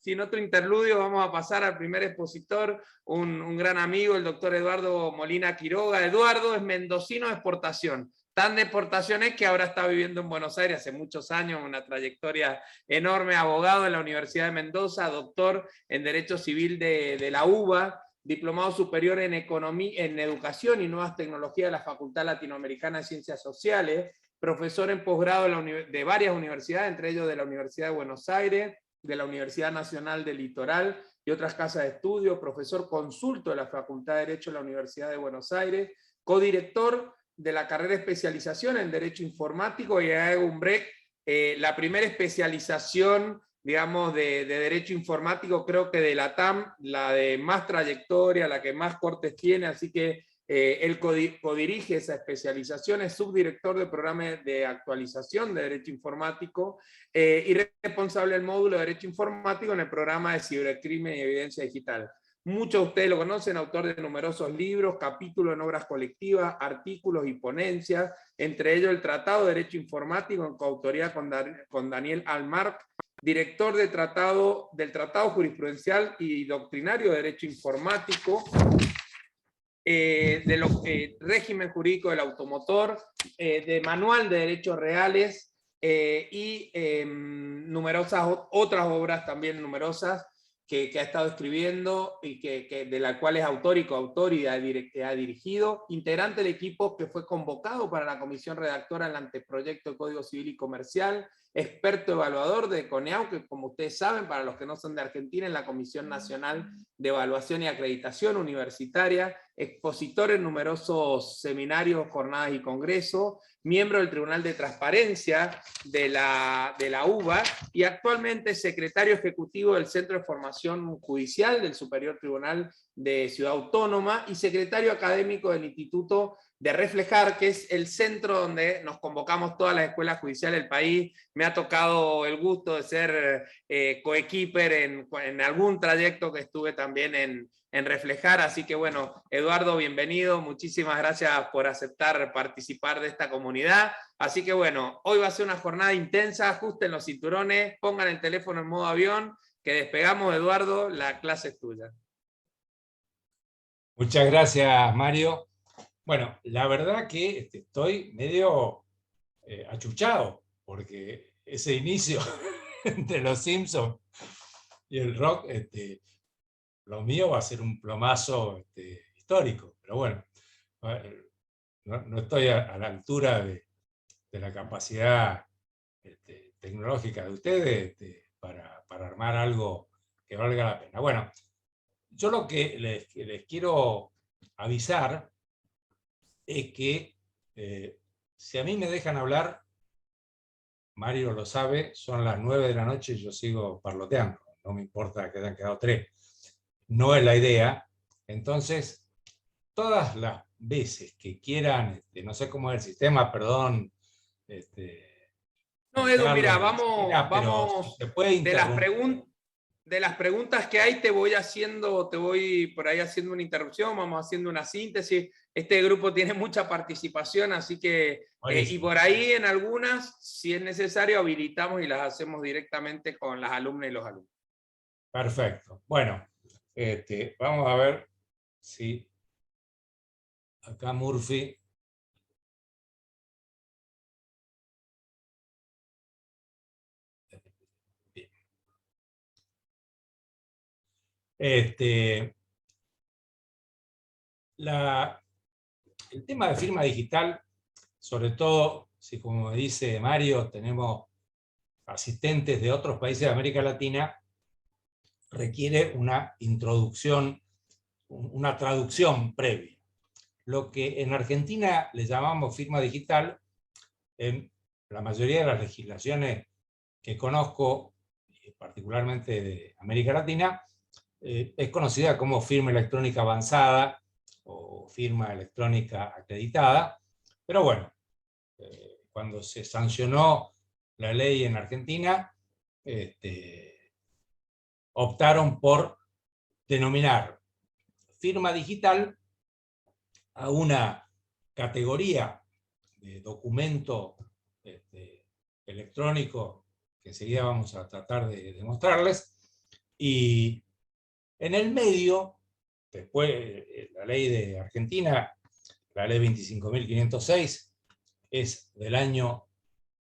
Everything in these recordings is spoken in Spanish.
sin otro interludio vamos a pasar al primer expositor, un gran amigo, el doctor Eduardo Molina Quiroga. Eduardo es mendocino de exportación. Tan de exportación es que ahora está viviendo en Buenos Aires hace muchos años, una trayectoria enorme, abogado en la Universidad de Mendoza, doctor en Derecho Civil de la UBA, diplomado superior en Educación y Nuevas Tecnologías de la Facultad Latinoamericana de Ciencias Sociales, profesor en posgrado de varias universidades, entre ellos de la Universidad de Buenos Aires, de la Universidad Nacional del Litoral y otras casas de estudio, profesor consulto de la Facultad de Derecho de la Universidad de Buenos Aires, codirector de la carrera de especialización en Derecho Informático y Umbrec, la primera especialización, digamos, de Derecho Informático, creo que de la TAM, la de más trayectoria, la que más cortes tiene, así que él codirige esa especialización, es subdirector del programa de actualización de Derecho Informático y responsable del módulo de Derecho Informático en el programa de Cibercrimen y Evidencia Digital. Muchos de ustedes lo conocen, autor de numerosos libros, capítulos en obras colectivas, artículos y ponencias, entre ellos el Tratado de Derecho Informático en coautoría con Daniel Almarc, director del Tratado Jurisprudencial y Doctrinario de Derecho Informático, régimen jurídico del automotor, de manual de derechos reales y numerosas otras obras también numerosas que ha estado escribiendo y de la cual es autor y coautor y ha dirigido, integrante del equipo que fue convocado para la comisión redactora del anteproyecto de Código Civil y Comercial, experto evaluador de CONEAU, que como ustedes saben, para los que no son de Argentina, es la Comisión Nacional de Evaluación y Acreditación Universitaria, expositor en numerosos seminarios, jornadas y congresos, miembro del Tribunal de Transparencia de la UBA y actualmente secretario ejecutivo del Centro de Formación Judicial del Superior Tribunal de Ciudad Autónoma y secretario académico del Instituto de Reflejar, que es el centro donde nos convocamos todas las escuelas judiciales del país. Me ha tocado el gusto de ser coequiper en algún trayecto que estuve también en Reflejar, así que bueno, Eduardo, bienvenido, muchísimas gracias por aceptar participar de esta comunidad, así que bueno, hoy va a ser una jornada intensa, ajusten los cinturones, pongan el teléfono en modo avión, que despegamos, Eduardo, la clase es tuya. Muchas gracias, Mario. Bueno, la verdad que estoy medio achuchado, porque ese inicio entre los Simpsons y el rock, lo mío va a ser un plomazo histórico, pero bueno, no estoy a la altura de la capacidad tecnológica de ustedes para armar algo que valga la pena. Bueno, yo lo que les quiero avisar es que si a mí me dejan hablar, Mario lo sabe, son las 9 de la noche y yo sigo parloteando, no me importa que hayan quedado 3. No es la idea. Entonces, todas las veces que quieran, no sé cómo es el sistema, perdón. No, Edu, mira, vamos, se puede interrumpir. De las preguntas que hay te voy por ahí haciendo una interrupción, vamos haciendo una síntesis. Este grupo tiene mucha participación, así que, y por ahí en algunas, si es necesario, habilitamos y las hacemos directamente con las alumnas y los alumnos. Perfecto. Bueno, vamos a ver si acá Murphy. Bien. El tema de firma digital, sobre todo si, como dice Mario, tenemos asistentes de otros países de América Latina, requiere una introducción, una traducción previa. Lo que en Argentina le llamamos firma digital, en la mayoría de las legislaciones que conozco, particularmente de América Latina, es conocida como firma electrónica avanzada o firma electrónica acreditada, pero bueno, cuando se sancionó la ley en Argentina, optaron por denominar firma digital a una categoría de documento electrónico que enseguida vamos a tratar de mostrarles, Y en el medio, después, la ley de Argentina, la ley 25.506, es del año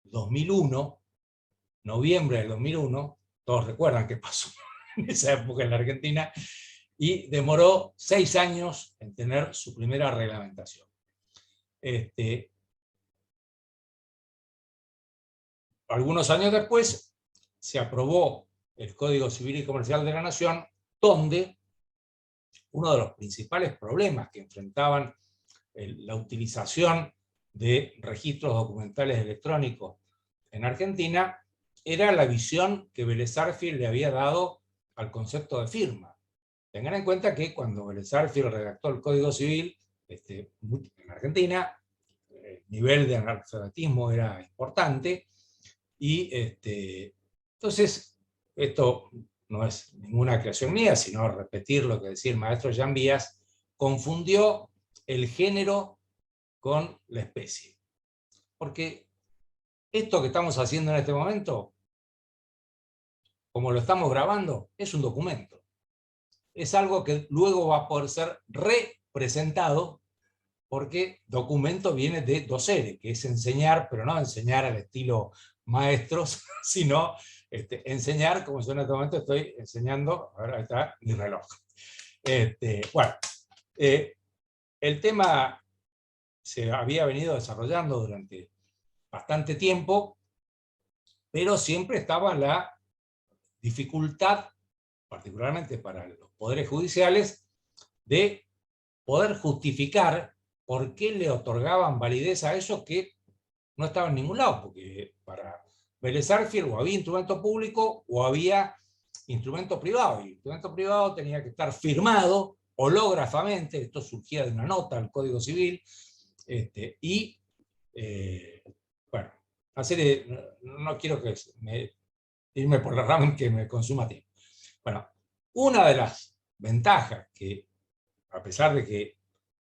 2001, noviembre del 2001, todos recuerdan qué pasó en esa época en la Argentina, y demoró 6 años en tener su primera reglamentación. Algunos años después se aprobó el Código Civil y Comercial de la Nación, donde uno de los principales problemas que enfrentaban la utilización de registros documentales electrónicos en Argentina era la visión que Vélez Sarsfield le había dado al concepto de firma. Tengan en cuenta que cuando Vélez Sarsfield redactó el Código Civil en Argentina, el nivel de analfabetismo era importante, y entonces esto no es ninguna creación mía, sino repetir lo que decía el maestro Jean Vías, confundió el género con la especie. Porque esto que estamos haciendo en este momento, como lo estamos grabando, es un documento. Es algo que luego va a poder ser representado, porque documento viene de docere, que es enseñar, pero no enseñar al estilo maestros, sino enseñar, como yo en este momento estoy enseñando, ahora está mi reloj. Bueno, el tema se había venido desarrollando durante bastante tiempo, pero siempre estaba la dificultad, particularmente para los poderes judiciales, de poder justificar por qué le otorgaban validez a eso que no estaba en ningún lado, porque para Vélez Sarsfield o había instrumento público o había instrumento privado, y el instrumento privado tenía que estar firmado hológrafamente, esto surgía de una nota al Código Civil, bueno, no quiero que irme por la rama que me consuma tiempo. Bueno, una de las ventajas que, a pesar de que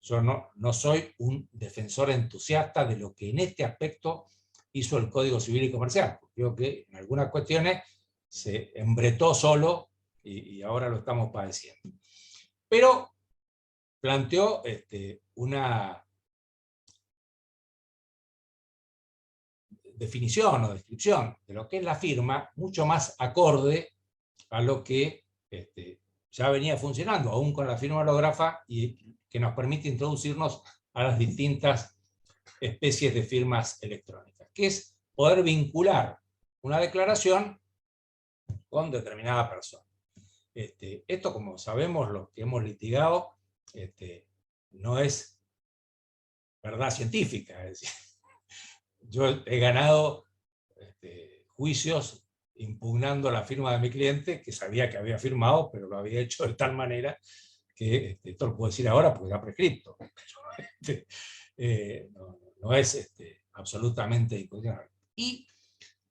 yo no soy un defensor entusiasta de lo que en este aspecto hizo el Código Civil y Comercial, creo que en algunas cuestiones se embretó solo y ahora lo estamos padeciendo. Pero planteó una definición o descripción de lo que es la firma mucho más acorde a lo que ya venía funcionando, aún con la firma hológrafa, y que nos permite introducirnos a las distintas especies de firmas electrónicas, que es poder vincular una declaración con determinada persona. Esto, como sabemos, lo que hemos litigado, no es verdad científica. Es decir, yo he ganado juicios impugnando la firma de mi cliente, que sabía que había firmado, pero lo había hecho de tal manera que esto lo puedo decir ahora porque está prescripto. No es absolutamente incuestionable. Y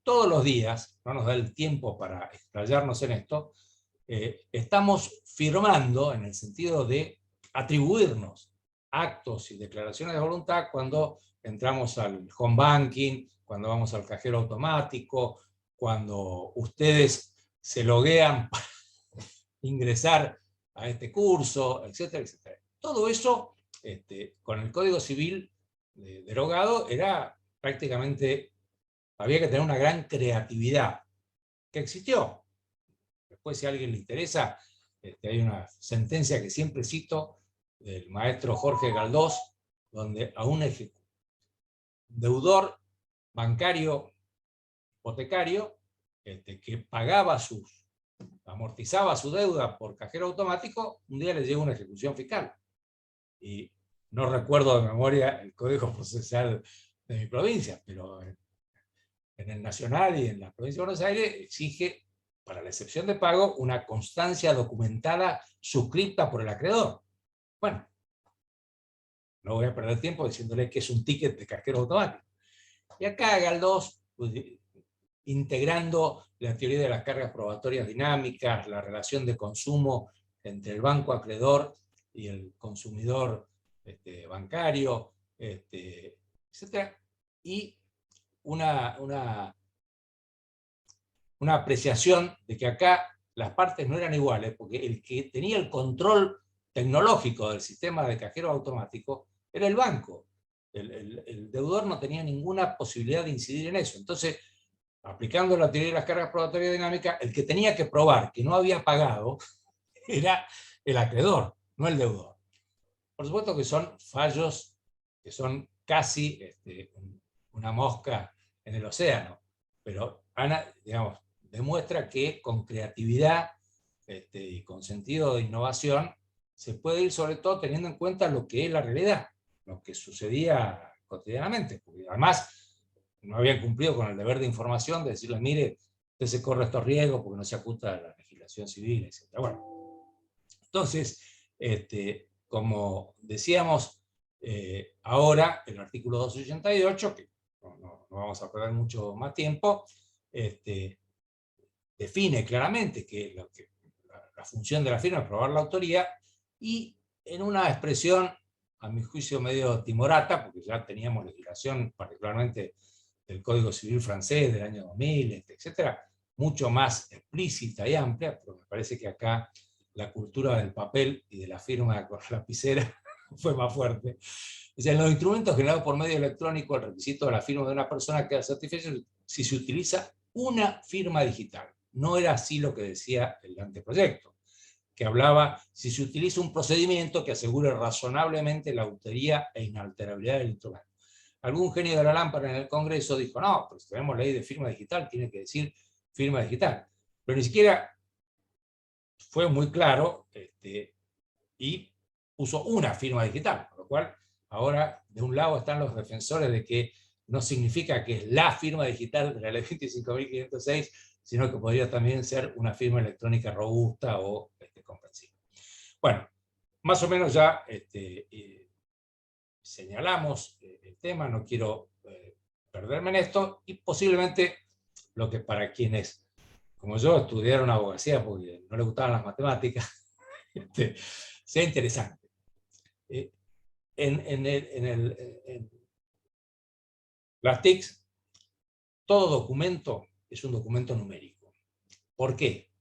todos los días, no nos da el tiempo para explayarnos en esto, estamos firmando en el sentido de atribuirnos actos y declaraciones de voluntad cuando entramos al home banking, cuando vamos al cajero automático, cuando ustedes se loguean para ingresar a este curso, etcétera, etcétera. Todo eso, con el Código Civil derogado, era prácticamente, había que tener una gran creatividad, que existió. Después, si a alguien le interesa, hay una sentencia que siempre cito del maestro Jorge Galdós, donde a un deudor bancario hipotecario que pagaba amortizaba su deuda por cajero automático, un día le llegó una ejecución fiscal. Y no recuerdo de memoria el código procesal de mi provincia, pero en el nacional y en la provincia de Buenos Aires exige, para la excepción de pago, una constancia documentada suscripta por el acreedor. Bueno, no voy a perder tiempo diciéndole que es un ticket de cajero automático. Y acá Galdós, pues, integrando la teoría de las cargas probatorias dinámicas, la relación de consumo entre el banco acreedor y el consumidor bancario, etc. Y una apreciación de que acá las partes no eran iguales, porque el que tenía el control tecnológico del sistema de cajero automático era el banco. El deudor no tenía ninguna posibilidad de incidir en eso. Entonces, aplicando la teoría de las cargas probatorias dinámicas, el que tenía que probar que no había pagado era el acreedor, no el deudor. Por supuesto que son fallos que son casi una mosca en el océano, pero Ana, digamos, demuestra que con creatividad y con sentido de innovación se puede ir sobre todo teniendo en cuenta lo que es la realidad, lo que sucedía cotidianamente, porque además no habían cumplido con el deber de información de decirles, mire, usted se corre estos riesgos porque no se ajusta a la legislación civil, etc. Bueno, entonces, como decíamos, ahora el artículo 288, que no vamos a perder mucho más tiempo, define claramente que la función de la firma es probar la autoría, y en una expresión, a mi juicio, medio timorata, porque ya teníamos legislación, particularmente del Código Civil francés del año 2000, etcétera, mucho más explícita y amplia, pero me parece que acá la cultura del papel y de la firma con lapicera fue más fuerte. O sea, en los instrumentos generados por medio electrónico, el requisito de la firma de una persona queda satisfecho si se utiliza una firma digital. No era así lo que decía el anteproyecto, que hablaba si se utiliza un procedimiento que asegure razonablemente la autoría e inalterabilidad del instrumento. Algún genio de la lámpara en el Congreso dijo, no, pues tenemos ley de firma digital, tiene que decir firma digital. Pero ni siquiera fue muy claro y puso una firma digital, con lo cual ahora de un lado están los defensores de que no significa que es la firma digital de la ley 25.506, sino que podría también ser una firma electrónica robusta o comprensible. Bueno, más o menos ya señalamos el tema, no quiero perderme en esto, y posiblemente lo que para quienes, como yo, estudiaron abogacía porque no les gustaban las matemáticas, sea interesante. En las TICs, todo documento es un documento numérico. ¿Por qué?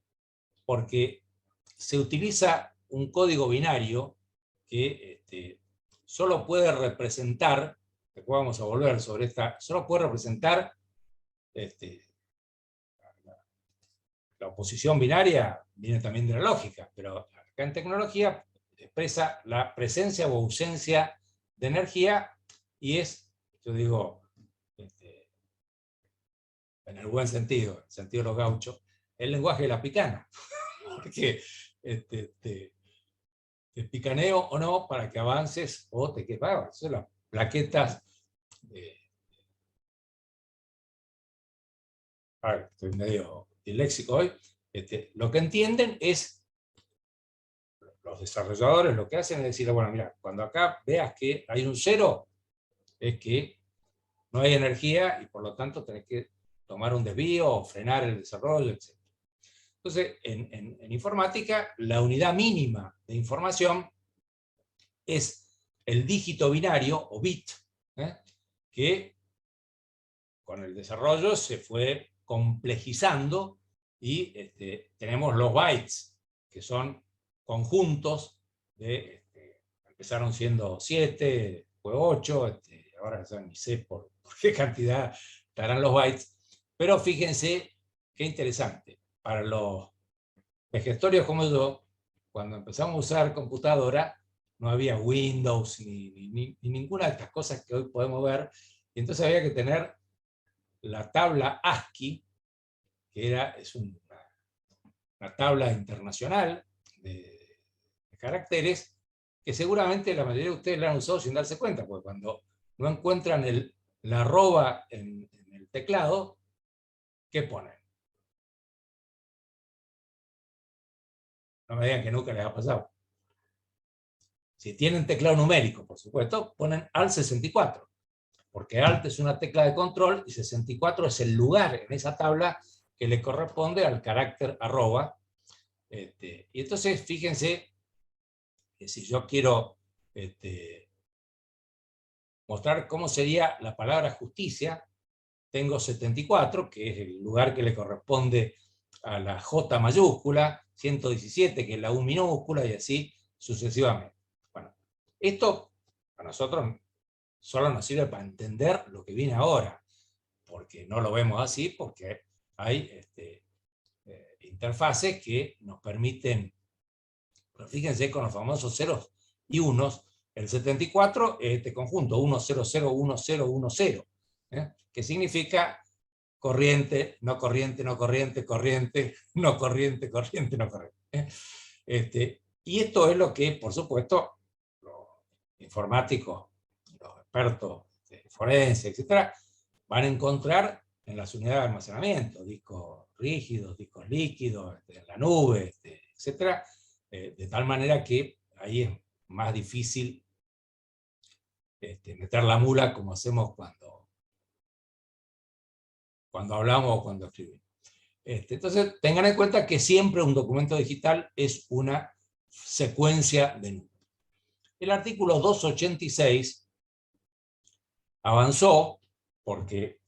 Porque se utiliza un código binario que solo puede representar, después vamos a volver sobre esta, solo puede representar la oposición binaria, viene también de la lógica, pero acá en tecnología expresa la presencia o ausencia de energía, y es, yo digo, en el buen sentido, en el sentido de los gauchos, el lenguaje de la picana. Porque te picaneo o no para que avances o te quedas. Son las plaquetas. Estoy medio disléxico hoy. Lo que entienden es, los desarrolladores lo que hacen es decir, bueno, mira, cuando acá veas que hay un cero, es que no hay energía y por lo tanto tenés que tomar un desvío o frenar el desarrollo, etc. Entonces, en informática, la unidad mínima de información es el dígito binario o bit, que con el desarrollo se fue complejizando y tenemos los bytes, que son conjuntos de, empezaron siendo 7, fue 8, ahora ya ni sé por qué cantidad estarán los bytes, pero fíjense qué interesante. Para los vejestorios como yo, cuando empezamos a usar computadora, no había Windows ni ninguna de estas cosas que hoy podemos ver, y entonces había que tener la tabla ASCII, que es una tabla internacional de caracteres, que seguramente la mayoría de ustedes la han usado sin darse cuenta, porque cuando no encuentran la arroba en el teclado, ¿qué ponen? No me digan que nunca les ha pasado. Si tienen teclado numérico, por supuesto, ponen Alt 64, porque Alt es una tecla de control y 64 es el lugar en esa tabla que le corresponde al carácter arroba. Y entonces, fíjense que si yo quiero mostrar cómo sería la palabra justicia, tengo 74, que es el lugar que le corresponde a la J mayúscula, 117 que es la U minúscula, y así sucesivamente. Bueno, esto a nosotros solo nos sirve para entender lo que viene ahora, porque no lo vemos así, porque hay interfaces que nos permiten, pero fíjense con los famosos ceros y unos, el 74 es este conjunto, 1001010, que significa corriente, no corriente, no corriente, corriente, no corriente, corriente, no corriente. Y esto es lo que, por supuesto, los informáticos, los expertos forenses, etcétera, van a encontrar en las unidades de almacenamiento, discos rígidos, discos líquidos, en la nube, etcétera, de tal manera que ahí es más difícil meter la mula como hacemos cuando hablamos o cuando escribimos. Entonces, tengan en cuenta que siempre un documento digital es una secuencia de números. El artículo 286 avanzó porque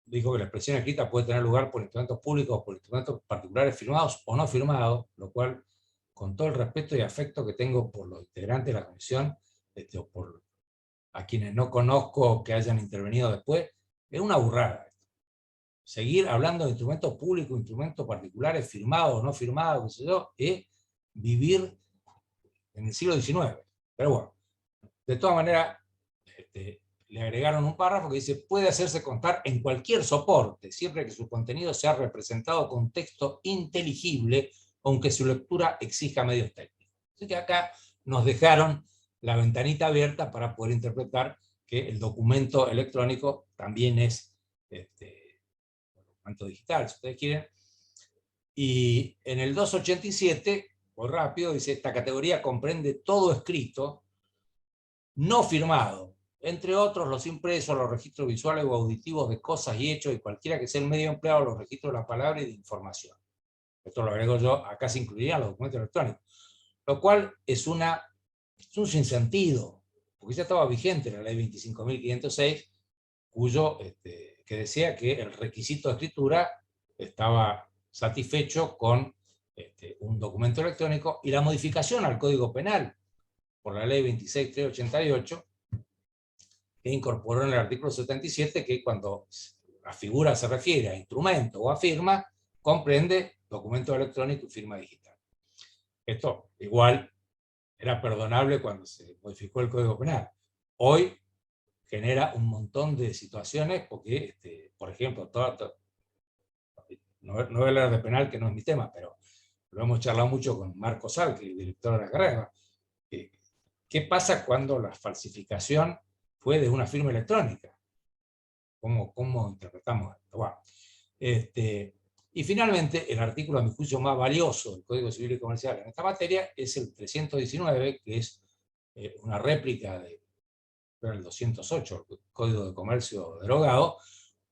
dijo que la expresión escrita puede tener lugar por instrumentos públicos o por instrumentos particulares firmados o no firmados, lo cual, con todo el respeto y afecto que tengo por los integrantes de la comisión, o por a quienes no conozco que hayan intervenido después, es una burrada. Seguir hablando de instrumentos públicos, instrumentos particulares, firmados o no firmados, qué sé yo, es vivir en el siglo XIX. Pero bueno, de todas maneras, le agregaron un párrafo que dice: puede hacerse constar en cualquier soporte, siempre que su contenido sea representado con texto inteligible, aunque su lectura exija medios técnicos. Así que acá nos dejaron la ventanita abierta para poder interpretar que el documento electrónico también es documento digital, si ustedes quieren. Y en el 287, muy rápido, dice: esta categoría comprende todo escrito no firmado, entre otros los impresos, los registros visuales o auditivos de cosas y hechos, y cualquiera que sea el medio empleado, los registros de la palabra y de información. Esto lo agrego yo, acá se incluirían los documentos electrónicos, lo cual es un sinsentido, porque ya estaba vigente la ley 25.506, que decía que el requisito de escritura estaba satisfecho con un documento electrónico, y la modificación al Código Penal por la ley 26.388, que incorporó en el artículo 77 que cuando la figura se refiere a instrumento o a firma, comprende documento electrónico y firma digital. Esto igual era perdonable cuando se modificó el Código Penal. Hoy genera un montón de situaciones porque, por ejemplo, no voy a hablar de penal, que no es mi tema, pero lo hemos charlado mucho con Marco Sal, que es el director de la carrera. ¿Qué pasa cuando la falsificación fue de una firma electrónica? ¿Cómo interpretamos esto? Bueno, y finalmente, el artículo, a mi juicio, más valioso del Código Civil y Comercial en esta materia es el 319, que es una réplica del 208, el Código de Comercio derogado,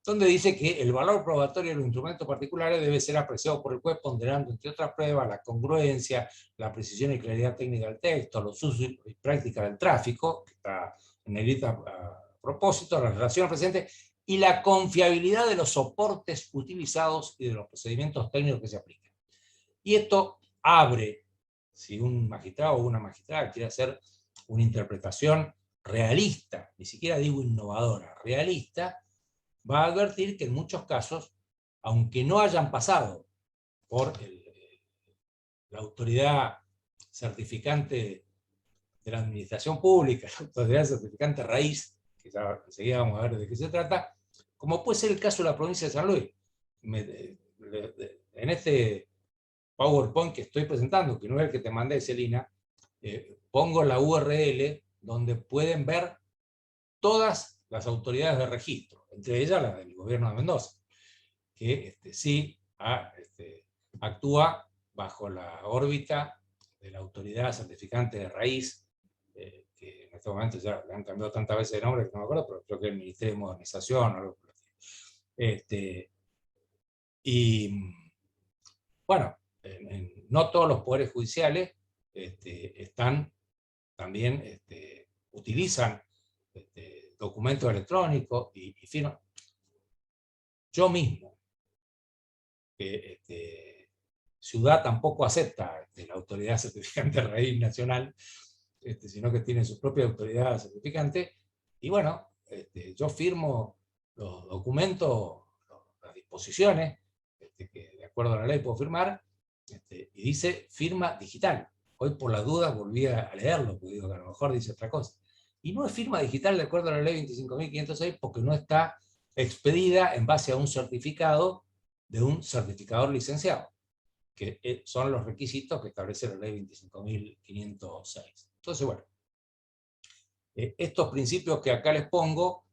donde dice que el valor probatorio de los instrumentos particulares debe ser apreciado por el juez ponderando, entre otras pruebas, la congruencia, la precisión y claridad técnica del texto, los usos y prácticas del tráfico, que está en negrita a propósito, la relación presente, y la confiabilidad de los soportes utilizados y de los procedimientos técnicos que se aplican. Y esto abre, si un magistrado o una magistrada quiere hacer una interpretación realista, ni siquiera digo innovadora, realista, va a advertir que en muchos casos, aunque no hayan pasado por la autoridad certificante de la administración pública, la autoridad certificante raíz, que ya enseguida vamos a ver de qué se trata, como puede ser el caso de la provincia de San Luis. En este PowerPoint que estoy presentando, que no es el que te mandé, Celina, pongo la URL donde pueden ver todas las autoridades de registro, entre ellas la del gobierno de Mendoza, que sí actúa bajo la órbita de la autoridad certificante de raíz, que en este momento ya le han cambiado tantas veces de nombre que no me acuerdo, pero creo que es el Ministerio de Modernización o algo por el estilo. Y bueno, no todos los poderes judiciales están también, utilizan documentos electrónicos y firman. Yo mismo que Ciudad tampoco acepta la autoridad certificante raíz nacional, sino que tiene su propia autoridad certificante. Y bueno, yo firmo los documentos, las disposiciones, que de acuerdo a la ley puedo firmar, y dice firma digital. Hoy por la duda volví a leerlo, porque digo que a lo mejor dice otra cosa. Y no es firma digital de acuerdo a la ley 25.506 porque no está expedida en base a un certificado de un certificador licenciado, que son los requisitos que establece la ley 25.506. Entonces, bueno, estos principios que acá les pongo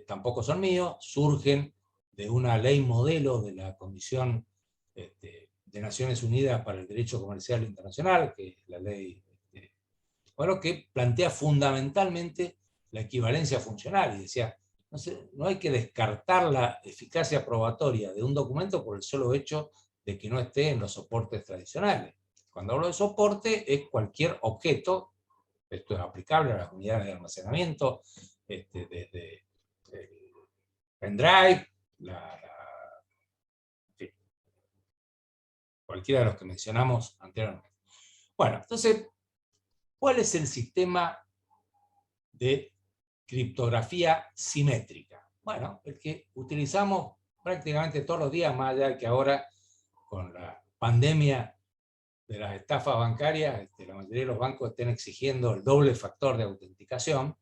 tampoco son míos, surgen de una ley modelo de la Comisión de Naciones Unidas para el Derecho Comercial Internacional, que es la ley bueno, que plantea fundamentalmente la equivalencia funcional, y decía, no hay que descartar la eficacia probatoria de un documento por el solo hecho de que no esté en los soportes tradicionales. Cuando hablo de soporte, es cualquier objeto, esto es aplicable a las unidades de almacenamiento, desde el pendrive, en fin, cualquiera de los que mencionamos anteriormente. Bueno, entonces, ¿cuál es el sistema de criptografía simétrica? Bueno, el que utilizamos prácticamente todos los días, más allá de que ahora con la pandemia de las estafas bancarias, la mayoría de los bancos estén exigiendo el doble factor de autenticación.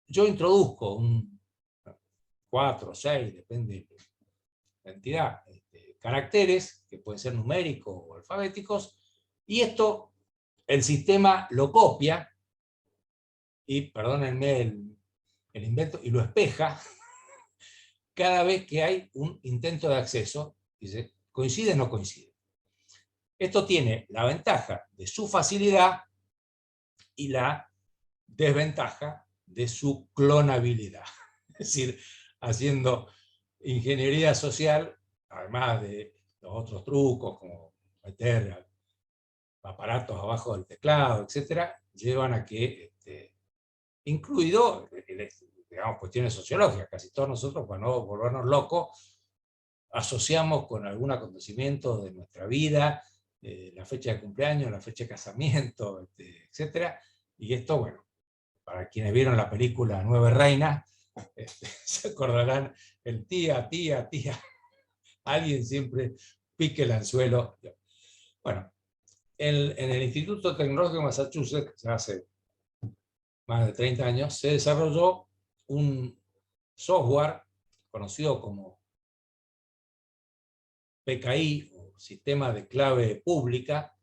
Yo introduzco un 4 o 6, depende de la entidad, caracteres, que pueden ser numéricos o alfabéticos, y esto el sistema lo copia, y perdónenme el invento, y lo espeja cada vez que hay un intento de acceso. Dice, ¿coincide o no coincide? Esto tiene la ventaja de su facilidad y la desventaja de su clonabilidad. Es decir, haciendo ingeniería social, además de los otros trucos, como meter aparatos abajo del teclado, etcétera, llevan a que, incluido, digamos, cuestiones sociológicas, casi todos nosotros, para no volvernos locos, asociamos con algún acontecimiento de nuestra vida, la fecha de cumpleaños, la fecha de casamiento, etcétera, y esto, bueno, para quienes vieron la película Nueve Reinas, se acordarán el tía, alguien siempre pique el anzuelo. Bueno, en el Instituto Tecnológico de Massachusetts, hace más de 30 años, se desarrolló un software conocido como PKI, o Sistema de Clave Pública,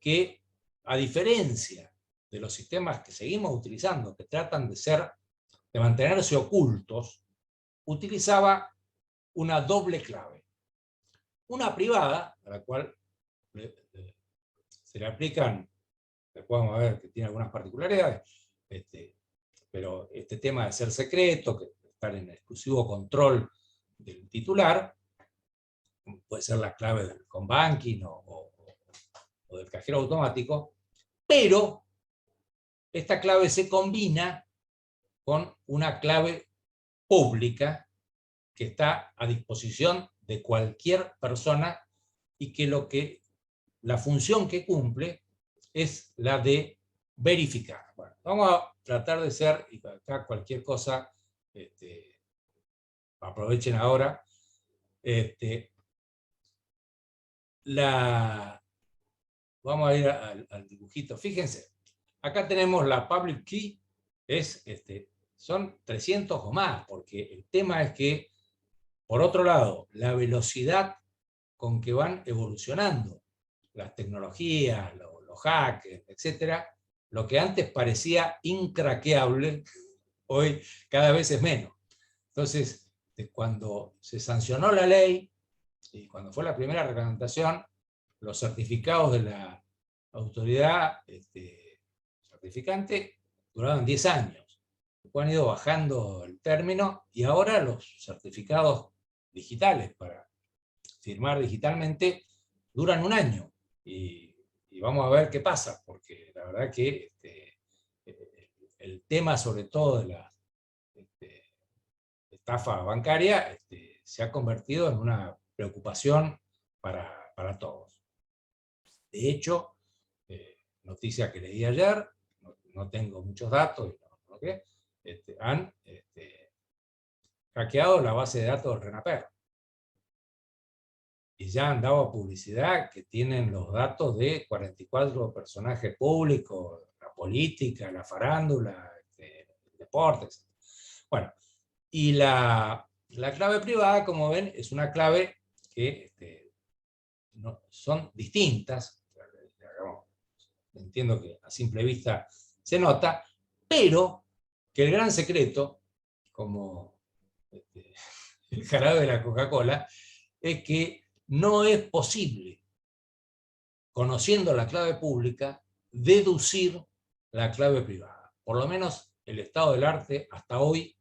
que, a diferencia de los sistemas que seguimos utilizando, que tratan de mantenerse ocultos, utilizaba una doble clave. Una privada, a la cual se le aplican, después vamos a ver que tiene algunas particularidades, pero este tema de ser secreto, que estar en exclusivo control del titular, puede ser la clave del home banking o del cajero automático, pero esta clave se combina con una clave pública que está a disposición de cualquier persona y que la función que cumple es la de verificar. Bueno, vamos a tratar de ser, y acá cualquier cosa, aprovechen ahora, vamos a ir al dibujito. Fíjense, acá tenemos la public key, son 300 o más, porque el tema es que, por otro lado, la velocidad con que van evolucionando las tecnologías, los hackers, etcétera, lo que antes parecía incraqueable, hoy cada vez es menos. Entonces, cuando se sancionó la ley, y cuando fue la primera reglamentación, los certificados de la autoridad certificante duraban 10 años. Después han ido bajando el término, y ahora los certificados digitales para firmar digitalmente duran 1 año. Y vamos a ver qué pasa, porque la verdad que el tema, sobre todo de la estafa bancaria, se ha convertido en una preocupación para todos. De hecho, noticia que leí ayer, no tengo muchos datos, han hackeado la base de datos del RENAPER. Y ya han dado publicidad que tienen los datos de 44 personajes públicos, la política, la farándula, el deporte, etc. Bueno, y la clave privada, como ven, es una clave que no, son distintas. Entiendo que a simple vista se nota, pero que el gran secreto, como el jarabe de la Coca-Cola, es que no es posible, conociendo la clave pública, deducir la clave privada. Por lo menos el estado del arte hasta hoy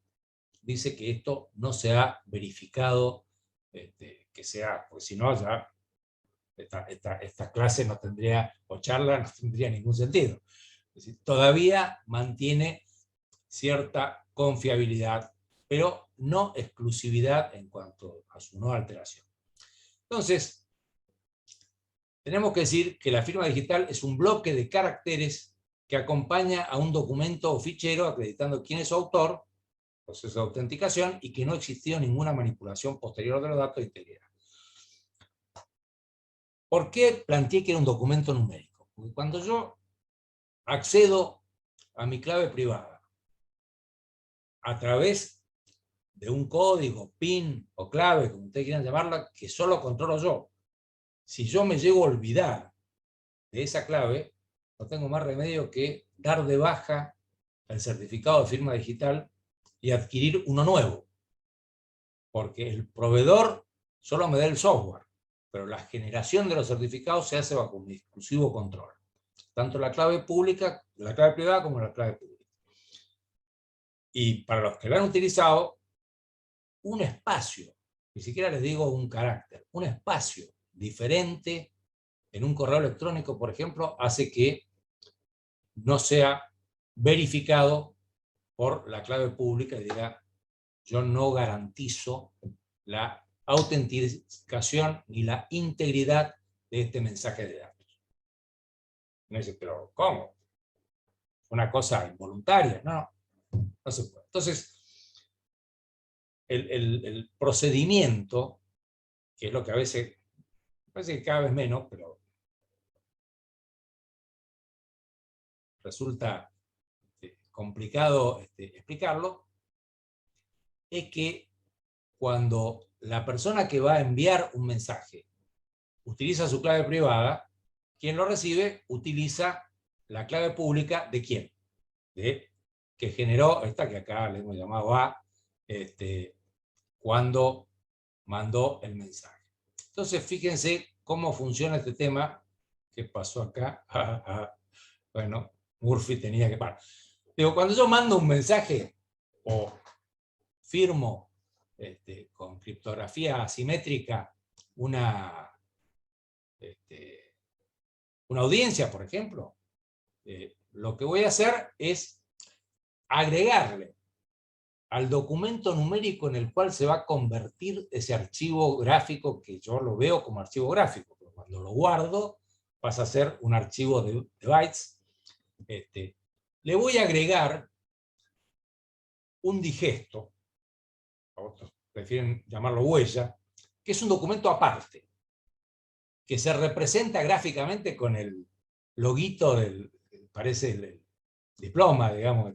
dice que esto no se ha verificado, que sea, porque si no ya esta clase no tendría, o charla no tendría ningún sentido. Es decir, todavía mantiene cierta confiabilidad, pero no exclusividad en cuanto a su no alteración. Entonces, tenemos que decir que la firma digital es un bloque de caracteres que acompaña a un documento o fichero acreditando quién es su autor, proceso de autenticación, y que no existió ninguna manipulación posterior de los datos de integridad. ¿Por qué planteé que era un documento numérico? Porque cuando yo accedo a mi clave privada a través de un código, PIN o clave, como ustedes quieran llamarla, que solo controlo yo, si yo me llego a olvidar de esa clave, no tengo más remedio que dar de baja el certificado de firma digital y adquirir uno nuevo. Porque el proveedor solo me da el software, pero la generación de los certificados se hace bajo un exclusivo control. Tanto la clave pública, la clave privada como la clave pública. Y para los que la han utilizado, un espacio, ni siquiera les digo un carácter, un espacio diferente en un correo electrónico, por ejemplo, hace que no sea verificado por la clave pública y diga, yo no garantizo la autenticación ni la integridad de este mensaje de datos. Me dice, pero ¿cómo? Una cosa involuntaria. No, no se puede. Entonces, el procedimiento, que es lo que a veces, parece que cada vez menos, pero resulta complicado explicarlo, es que cuando la persona que va a enviar un mensaje utiliza su clave privada, quien lo recibe utiliza la clave pública de quién, de que generó esta que acá le hemos llamado A, cuando mandó el mensaje. Entonces fíjense cómo funciona este tema que pasó acá. Bueno, Murphy tenía que parar. Digo, cuando yo mando un mensaje o firmo con criptografía asimétrica una audiencia, por ejemplo, lo que voy a hacer es agregarle al documento numérico en el cual se va a convertir ese archivo gráfico, que yo lo veo como archivo gráfico, pero cuando lo guardo pasa a ser un archivo de bytes. Le voy a agregar un digesto, otros prefieren llamarlo huella, que es un documento aparte, que se representa gráficamente con el loguito del, parece el diploma, digamos,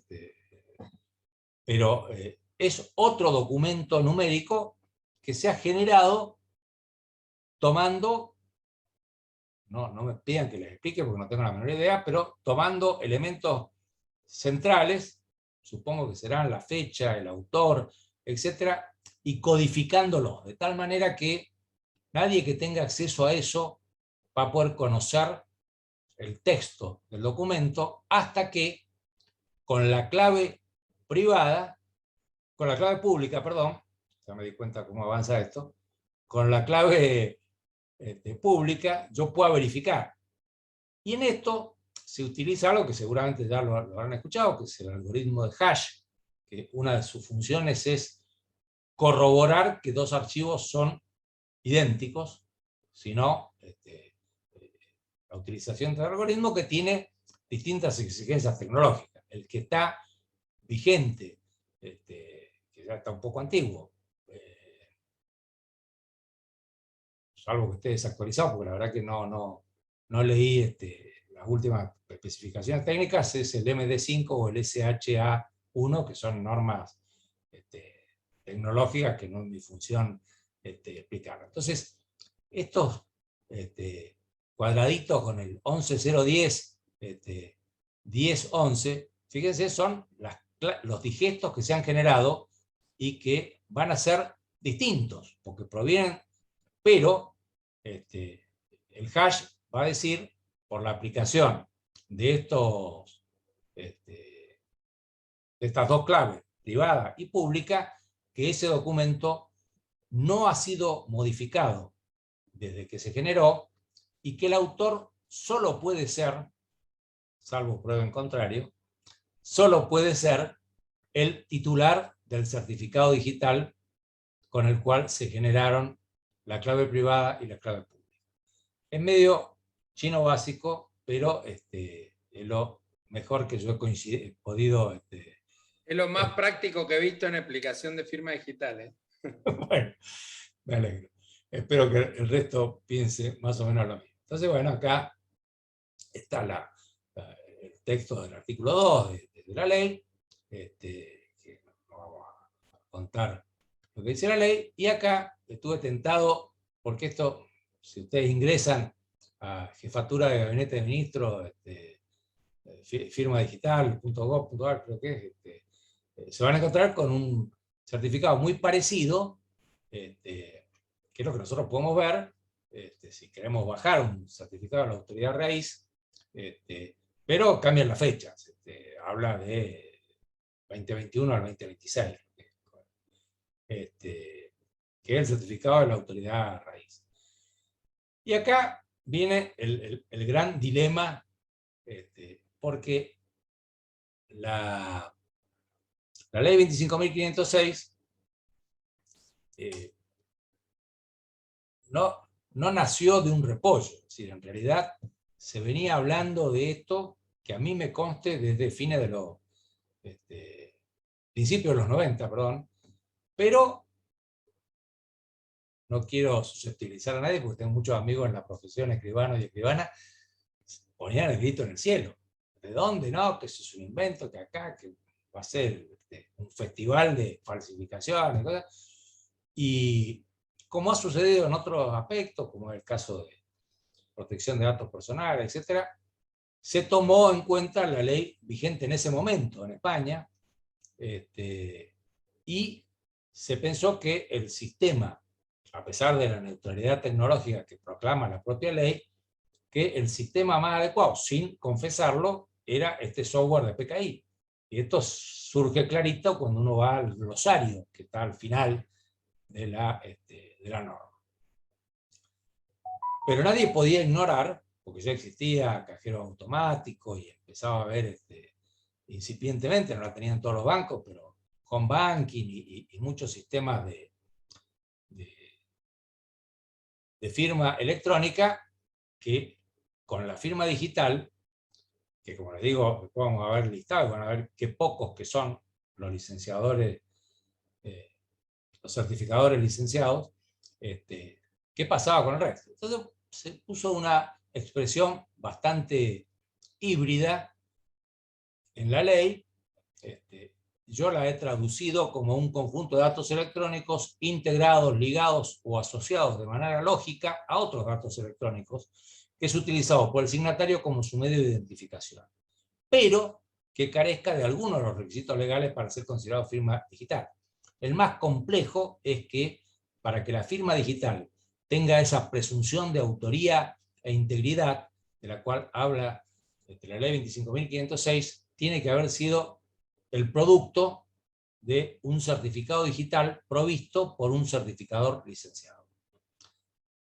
pero es otro documento numérico que se ha generado tomando, no me pidan que les explique porque no tengo la menor idea, pero tomando elementos centrales, supongo que serán la fecha, el autor, etcétera, y codificándolos, de tal manera que nadie que tenga acceso a eso va a poder conocer el texto del documento hasta que con la clave privada, con la clave pública, perdón, ya me di cuenta cómo avanza esto, con la clave pública yo pueda verificar. Y en esto se utiliza algo que seguramente ya lo habrán escuchado, que es el algoritmo de hash, que una de sus funciones es corroborar que dos archivos son idénticos, sino la utilización de algoritmo que tiene distintas exigencias tecnológicas. El que está vigente, que ya está un poco antiguo, salvo que esté desactualizado, porque la verdad que no leí las últimas especificaciones técnicas, es el MD5 o el SHA1, que son normas tecnológicas que no es mi función explicar. Entonces, estos cuadraditos con el 11010, 1011, fíjense, son los digestos que se han generado y que van a ser distintos, porque provienen, pero el hash va a decir, por la aplicación de estas dos claves, privada y pública, que ese documento no ha sido modificado desde que se generó y que el autor solo puede ser, salvo prueba en contrario, solo puede ser el titular del certificado digital con el cual se generaron la clave privada y la clave pública. Es medio chino básico, pero es lo mejor que yo he podido... es lo más práctico que he visto en explicación de firma digital, ¿eh? Bueno, me alegro. Espero que el resto piense más o menos lo mismo. Entonces, bueno, acá está el texto del artículo 2 de la ley, que no vamos a contar lo que dice la ley, y acá estuve tentado, porque esto, si ustedes ingresan a Jefatura de Gabinete de Ministros, firmadigital.gov.ar, creo que es, se van a encontrar con un certificado muy parecido, que es lo que nosotros podemos ver, si queremos bajar un certificado de la autoridad raíz, pero cambian las fechas, habla de 2021 al 2026, que es el certificado de la autoridad raíz. Y acá viene el gran dilema, porque la ley 25.506 no nació de un repollo, es decir, en realidad se venía hablando de esto, que a mí me conste desde fines de los principios de los 90, perdón, pero no quiero susceptibilizar a nadie porque tengo muchos amigos en la profesión, escribanos y escribanas, ponían el grito en el cielo. ¿De dónde? No, que eso es un invento, que acá, que va a ser un festival de falsificaciones, cosas. Y como ha sucedido en otros aspectos, como el caso de protección de datos personales, etc., se tomó en cuenta la ley vigente en ese momento en España, y se pensó que el sistema, a pesar de la neutralidad tecnológica que proclama la propia ley, que el sistema más adecuado, sin confesarlo, era este software de PKI. Y esto surge clarito cuando uno va al glosario, que está al final de la norma. Pero nadie podía ignorar, porque ya existía cajero automático y empezaba a ver incipientemente, no la tenían todos los bancos, pero home banking y muchos sistemas de firma electrónica, que con la firma digital, que como les digo, después vamos a ver listado, van a ver qué pocos que son los licenciadores, los certificadores licenciados, qué pasaba con el resto. Entonces se puso una expresión bastante híbrida en la ley. Yo la he traducido como un conjunto de datos electrónicos integrados, ligados o asociados de manera lógica a otros datos electrónicos, que es utilizado por el signatario como su medio de identificación, pero que carezca de algunos de los requisitos legales para ser considerado firma digital. El más complejo es que, para que la firma digital tenga esa presunción de autoría e integridad, de la cual habla la ley 25.506, tiene que haber sido el producto de un certificado digital provisto por un certificador licenciado.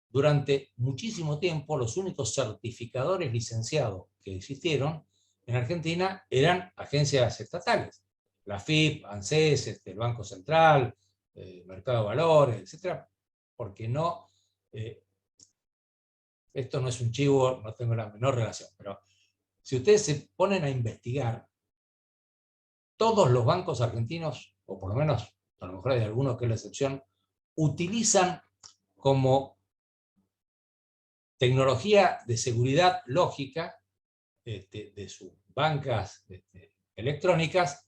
Durante muchísimo tiempo, los únicos certificadores licenciados que existieron en Argentina eran agencias estatales. La FIP, ANSES, el Banco Central, mercado de valores, etcétera, porque no, esto no es un chivo, no tengo la menor relación, pero si ustedes se ponen a investigar, todos los bancos argentinos, o por lo menos, a lo mejor hay algunos que es la excepción, utilizan como tecnología de seguridad lógica de sus bancas electrónicas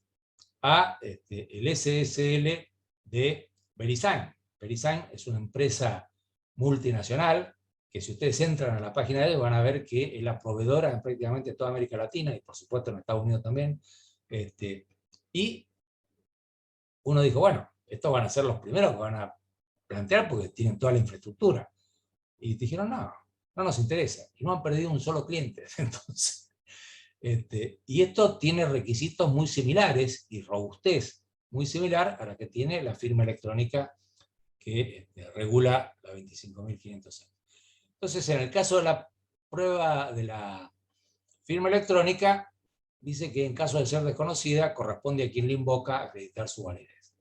a el SSL de VeriSign. VeriSign es una empresa multinacional que, si ustedes entran a la página de ellos, van a ver que es la proveedora en prácticamente toda América Latina y por supuesto en Estados Unidos también. Y uno dijo, bueno, estos van a ser los primeros que van a plantear porque tienen toda la infraestructura. Y dijeron, no, no nos interesa. Y no han perdido un solo cliente. Entonces, y esto tiene requisitos muy similares y robustez muy similar a la que tiene la firma electrónica que regula la 25.506. Entonces, en el caso de la prueba de la firma electrónica, dice que en caso de ser desconocida, corresponde a quien le invoca acreditar su validez.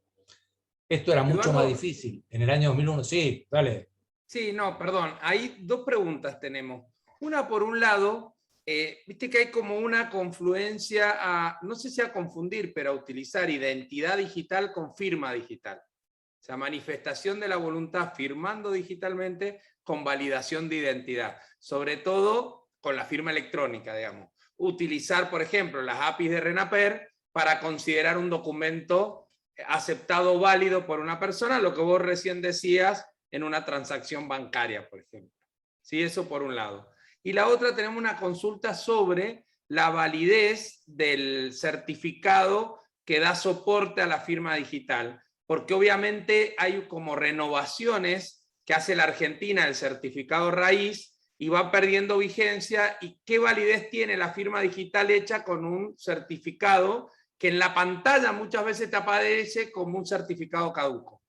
Esto era mucho más difícil. En el año 2001, sí, dale. Sí, no, perdón. Hay dos preguntas tenemos. Una, por un lado, viste que hay como una confluencia no sé si a confundir, pero a utilizar identidad digital con firma digital. O sea, manifestación de la voluntad firmando digitalmente con validación de identidad. Sobre todo con la firma electrónica, digamos. Utilizar, por ejemplo, las APIs de RENAPER para considerar un documento aceptado válido por una persona, lo que vos recién decías en una transacción bancaria, por ejemplo. ¿Sí? Eso por un lado. Y la otra, tenemos una consulta sobre la validez del certificado que da soporte a la firma digital, porque obviamente hay como renovaciones que hace la Argentina del certificado raíz y va perdiendo vigencia. ¿Y qué validez tiene la firma digital hecha con un certificado que en la pantalla muchas veces te aparece como un certificado caduco?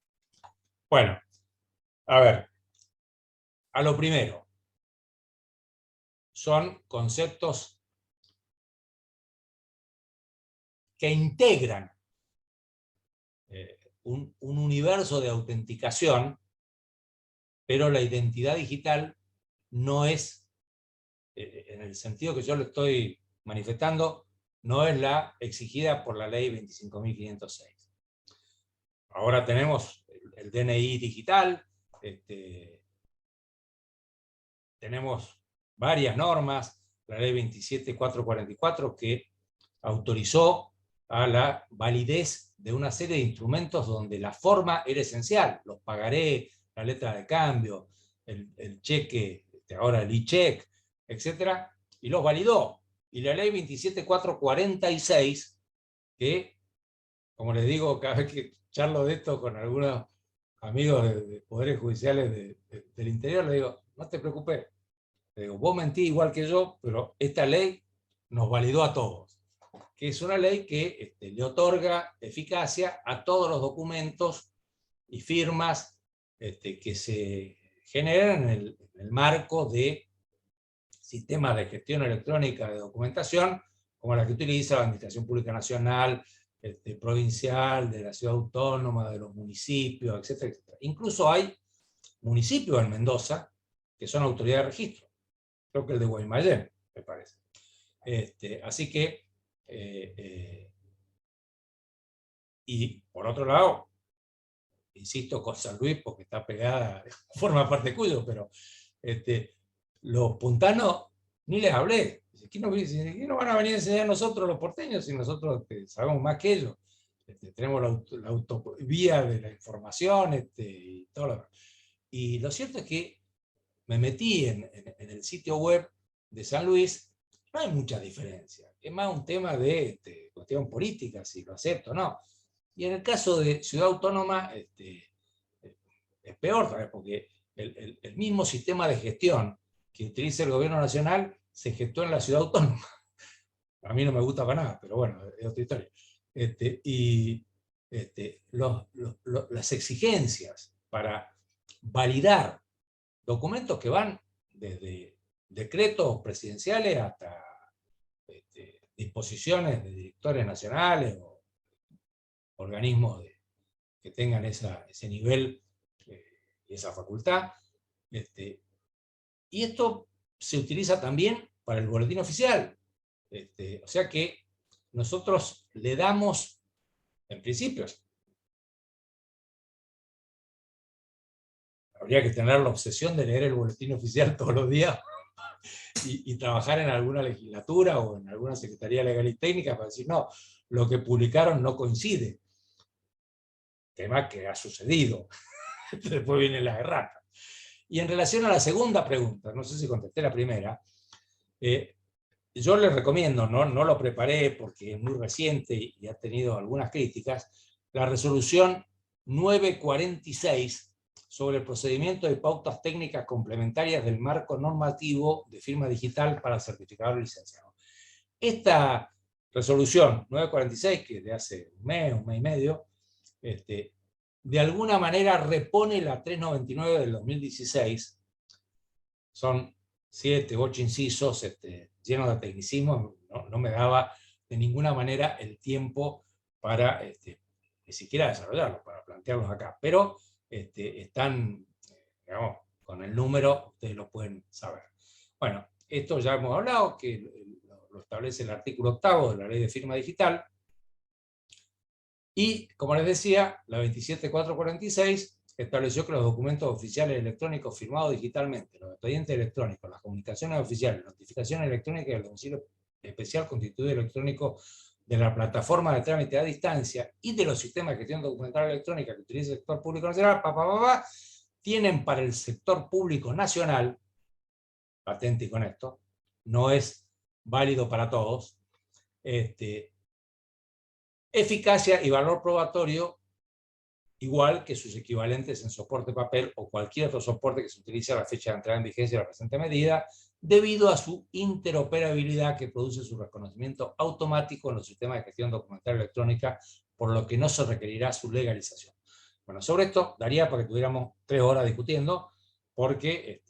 Bueno, a ver, a lo primero, son conceptos que integran un universo de autenticación, pero la identidad digital no es, en el sentido que yo lo estoy manifestando, no es la exigida por la ley 25.506. Ahora tenemos el DNI digital, tenemos varias normas, la ley 27.444 que autorizó a la validez de una serie de instrumentos donde la forma era esencial, los pagaré, la letra de cambio, el cheque, ahora el e-check, etc. Y los validó. Y la ley 27.446, que, como les digo, cada vez que charlo de esto con algunos amigos de poderes judiciales del interior, les digo, no te preocupes, digo, vos mentís igual que yo, pero esta ley nos validó a todos, que es una ley que le otorga eficacia a todos los documentos y firmas que se generan en el marco de sistemas de gestión electrónica de documentación, como la que utiliza la Administración Pública Nacional, provincial, de la ciudad autónoma, de los municipios, etcétera, etcétera. Incluso hay municipios en Mendoza que son autoridad de registro. Creo que el de Guaymallén, me parece. Así que, y por otro lado, insisto con San Luis porque está pegada, forma parte cuyo, pero los puntanos ni les hablé. ¿Qué nos van a venir a enseñar nosotros los porteños si nosotros sabemos más que ellos? Tenemos la autovía de la información y todo lo demás. Y lo cierto es que me metí en el sitio web de San Luis, no hay mucha diferencia. Es más un tema de cuestión política, si lo acepto o no. Y en el caso de Ciudad Autónoma, es peor también, porque el mismo sistema de gestión que utiliza el gobierno nacional se gestó en la Ciudad Autónoma. A mí no me gusta para nada, pero bueno, es otra historia. Y las exigencias para validar documentos que van desde decretos presidenciales hasta disposiciones de directores nacionales o organismos que que tengan ese nivel y esa facultad. Y esto se utiliza también para el boletín oficial. O sea que nosotros le damos, en principio, habría que tener la obsesión de leer el boletín oficial todos los días y trabajar en alguna legislatura o en alguna secretaría legal y técnica para decir, no, lo que publicaron no coincide. Tema que ha sucedido. Después viene la errata. Y en relación a la segunda pregunta, no sé si contesté la primera, yo les recomiendo, no lo preparé porque es muy reciente y ha tenido algunas críticas, la resolución 946 sobre el procedimiento de pautas técnicas complementarias del marco normativo de firma digital para certificador licenciado. Esta resolución 946, que es de hace un mes y medio, de alguna manera repone la 399 del 2016, son 7, 8 incisos llenos de tecnicismo, no me daba de ninguna manera el tiempo para ni siquiera desarrollarlos, para plantearlos acá, pero están, digamos, con el número, ustedes lo pueden saber. Bueno, esto ya hemos hablado, que lo establece el artículo 8º de la Ley de Firma Digital, y, como les decía, la 27446 estableció que los documentos oficiales electrónicos firmados digitalmente, los expedientes electrónicos, las comunicaciones oficiales, notificaciones electrónicas y el domicilio especial constituido electrónico de la plataforma de trámite a distancia y de los sistemas de gestión documental electrónica que utiliza el sector público nacional, tienen para el sector público nacional, patente con esto, no es válido para todos, eficacia y valor probatorio igual que sus equivalentes en soporte papel o cualquier otro soporte que se utilice a la fecha de entrada en vigencia de la presente medida, debido a su interoperabilidad que produce su reconocimiento automático en los sistemas de gestión documental electrónica, por lo que no se requerirá su legalización. Bueno, sobre esto daría para que tuviéramos 3 horas discutiendo, porque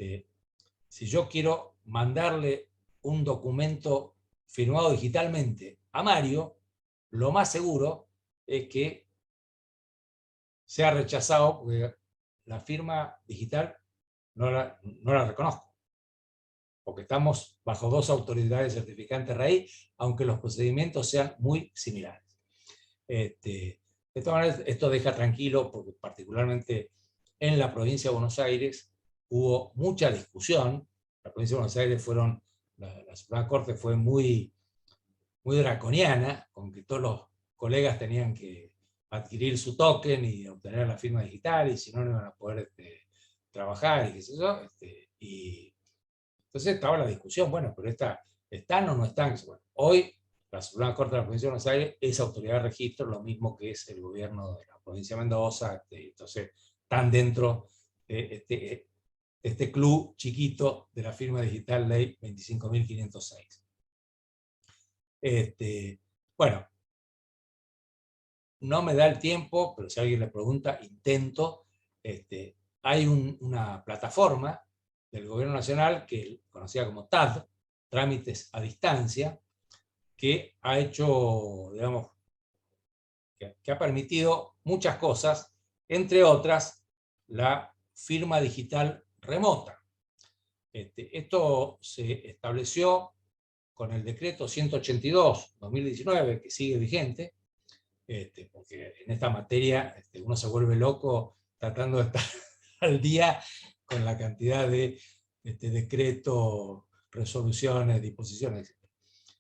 si yo quiero mandarle un documento firmado digitalmente a Mario, lo más seguro es que sea rechazado porque la firma digital no la reconozco, porque estamos bajo 2 autoridades certificantes raíz, aunque los procedimientos sean muy similares. De todas maneras, esto deja tranquilo, porque particularmente en la provincia de Buenos Aires hubo mucha discusión. La provincia de Buenos Aires la Suprema Corte fue muy draconiana, con que todos los colegas tenían que adquirir su token y obtener la firma digital, y si no, no iban a poder trabajar, y qué sé yo. Y entonces estaba la discusión, bueno, pero ¿están o no están? Bueno, hoy la Suprema Corte de la Provincia de Buenos Aires es autoridad de registro, lo mismo que es el gobierno de la provincia de Mendoza, entonces están dentro de este club chiquito de la firma digital Ley 25.506. Bueno, no me da el tiempo, pero si alguien le pregunta, intento. Hay una plataforma del Gobierno Nacional, que conocida como TAD, Trámites a Distancia, que ha hecho, digamos, que ha permitido muchas cosas, entre otras, la firma digital remota. Esto se estableció con el decreto 182/2019, que sigue vigente, porque en esta materia uno se vuelve loco tratando de estar al día con la cantidad de decretos, resoluciones, disposiciones, etc.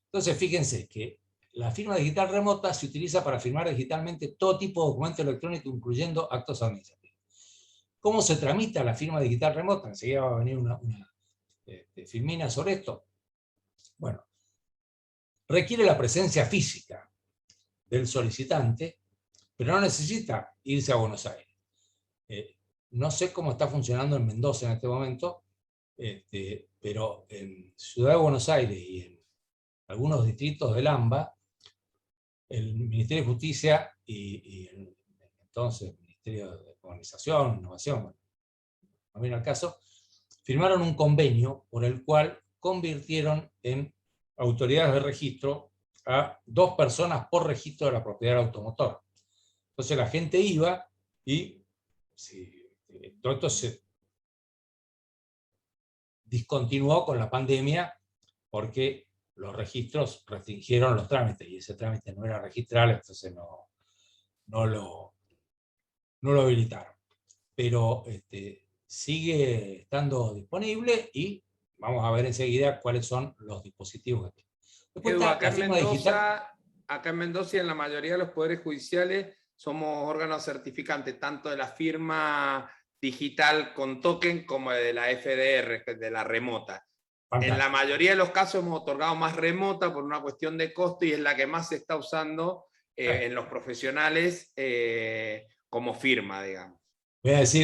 Entonces, fíjense que la firma digital remota se utiliza para firmar digitalmente todo tipo de documento electrónico, incluyendo actos administrativos. ¿Cómo se tramita la firma digital remota? Enseguida va a venir una filmina sobre esto. Bueno, requiere la presencia física del solicitante, pero no necesita irse a Buenos Aires. No sé cómo está funcionando en Mendoza en este momento, pero en Ciudad de Buenos Aires y en algunos distritos del AMBA, el Ministerio de Justicia y entonces el Ministerio de Organización, Innovación, bueno, no viene al caso, firmaron un convenio por el cual convirtieron en autoridades de registro a 2 personas por registro de la propiedad del automotor. Entonces la gente iba Y si todo esto se discontinuó con la pandemia porque los registros restringieron los trámites y ese trámite no era registrable, entonces no lo habilitaron. Pero sigue estando disponible y vamos a ver enseguida cuáles son los dispositivos que tiene. Después Edu, está la firma digital. acá en Mendoza y en la mayoría de los poderes judiciales somos órganos certificantes, tanto de la firma digital con token como de la FDR, de la remota. Fantástico. En la mayoría de los casos hemos otorgado más remota por una cuestión de costo y es la que más se está usando en los profesionales como firma, digamos.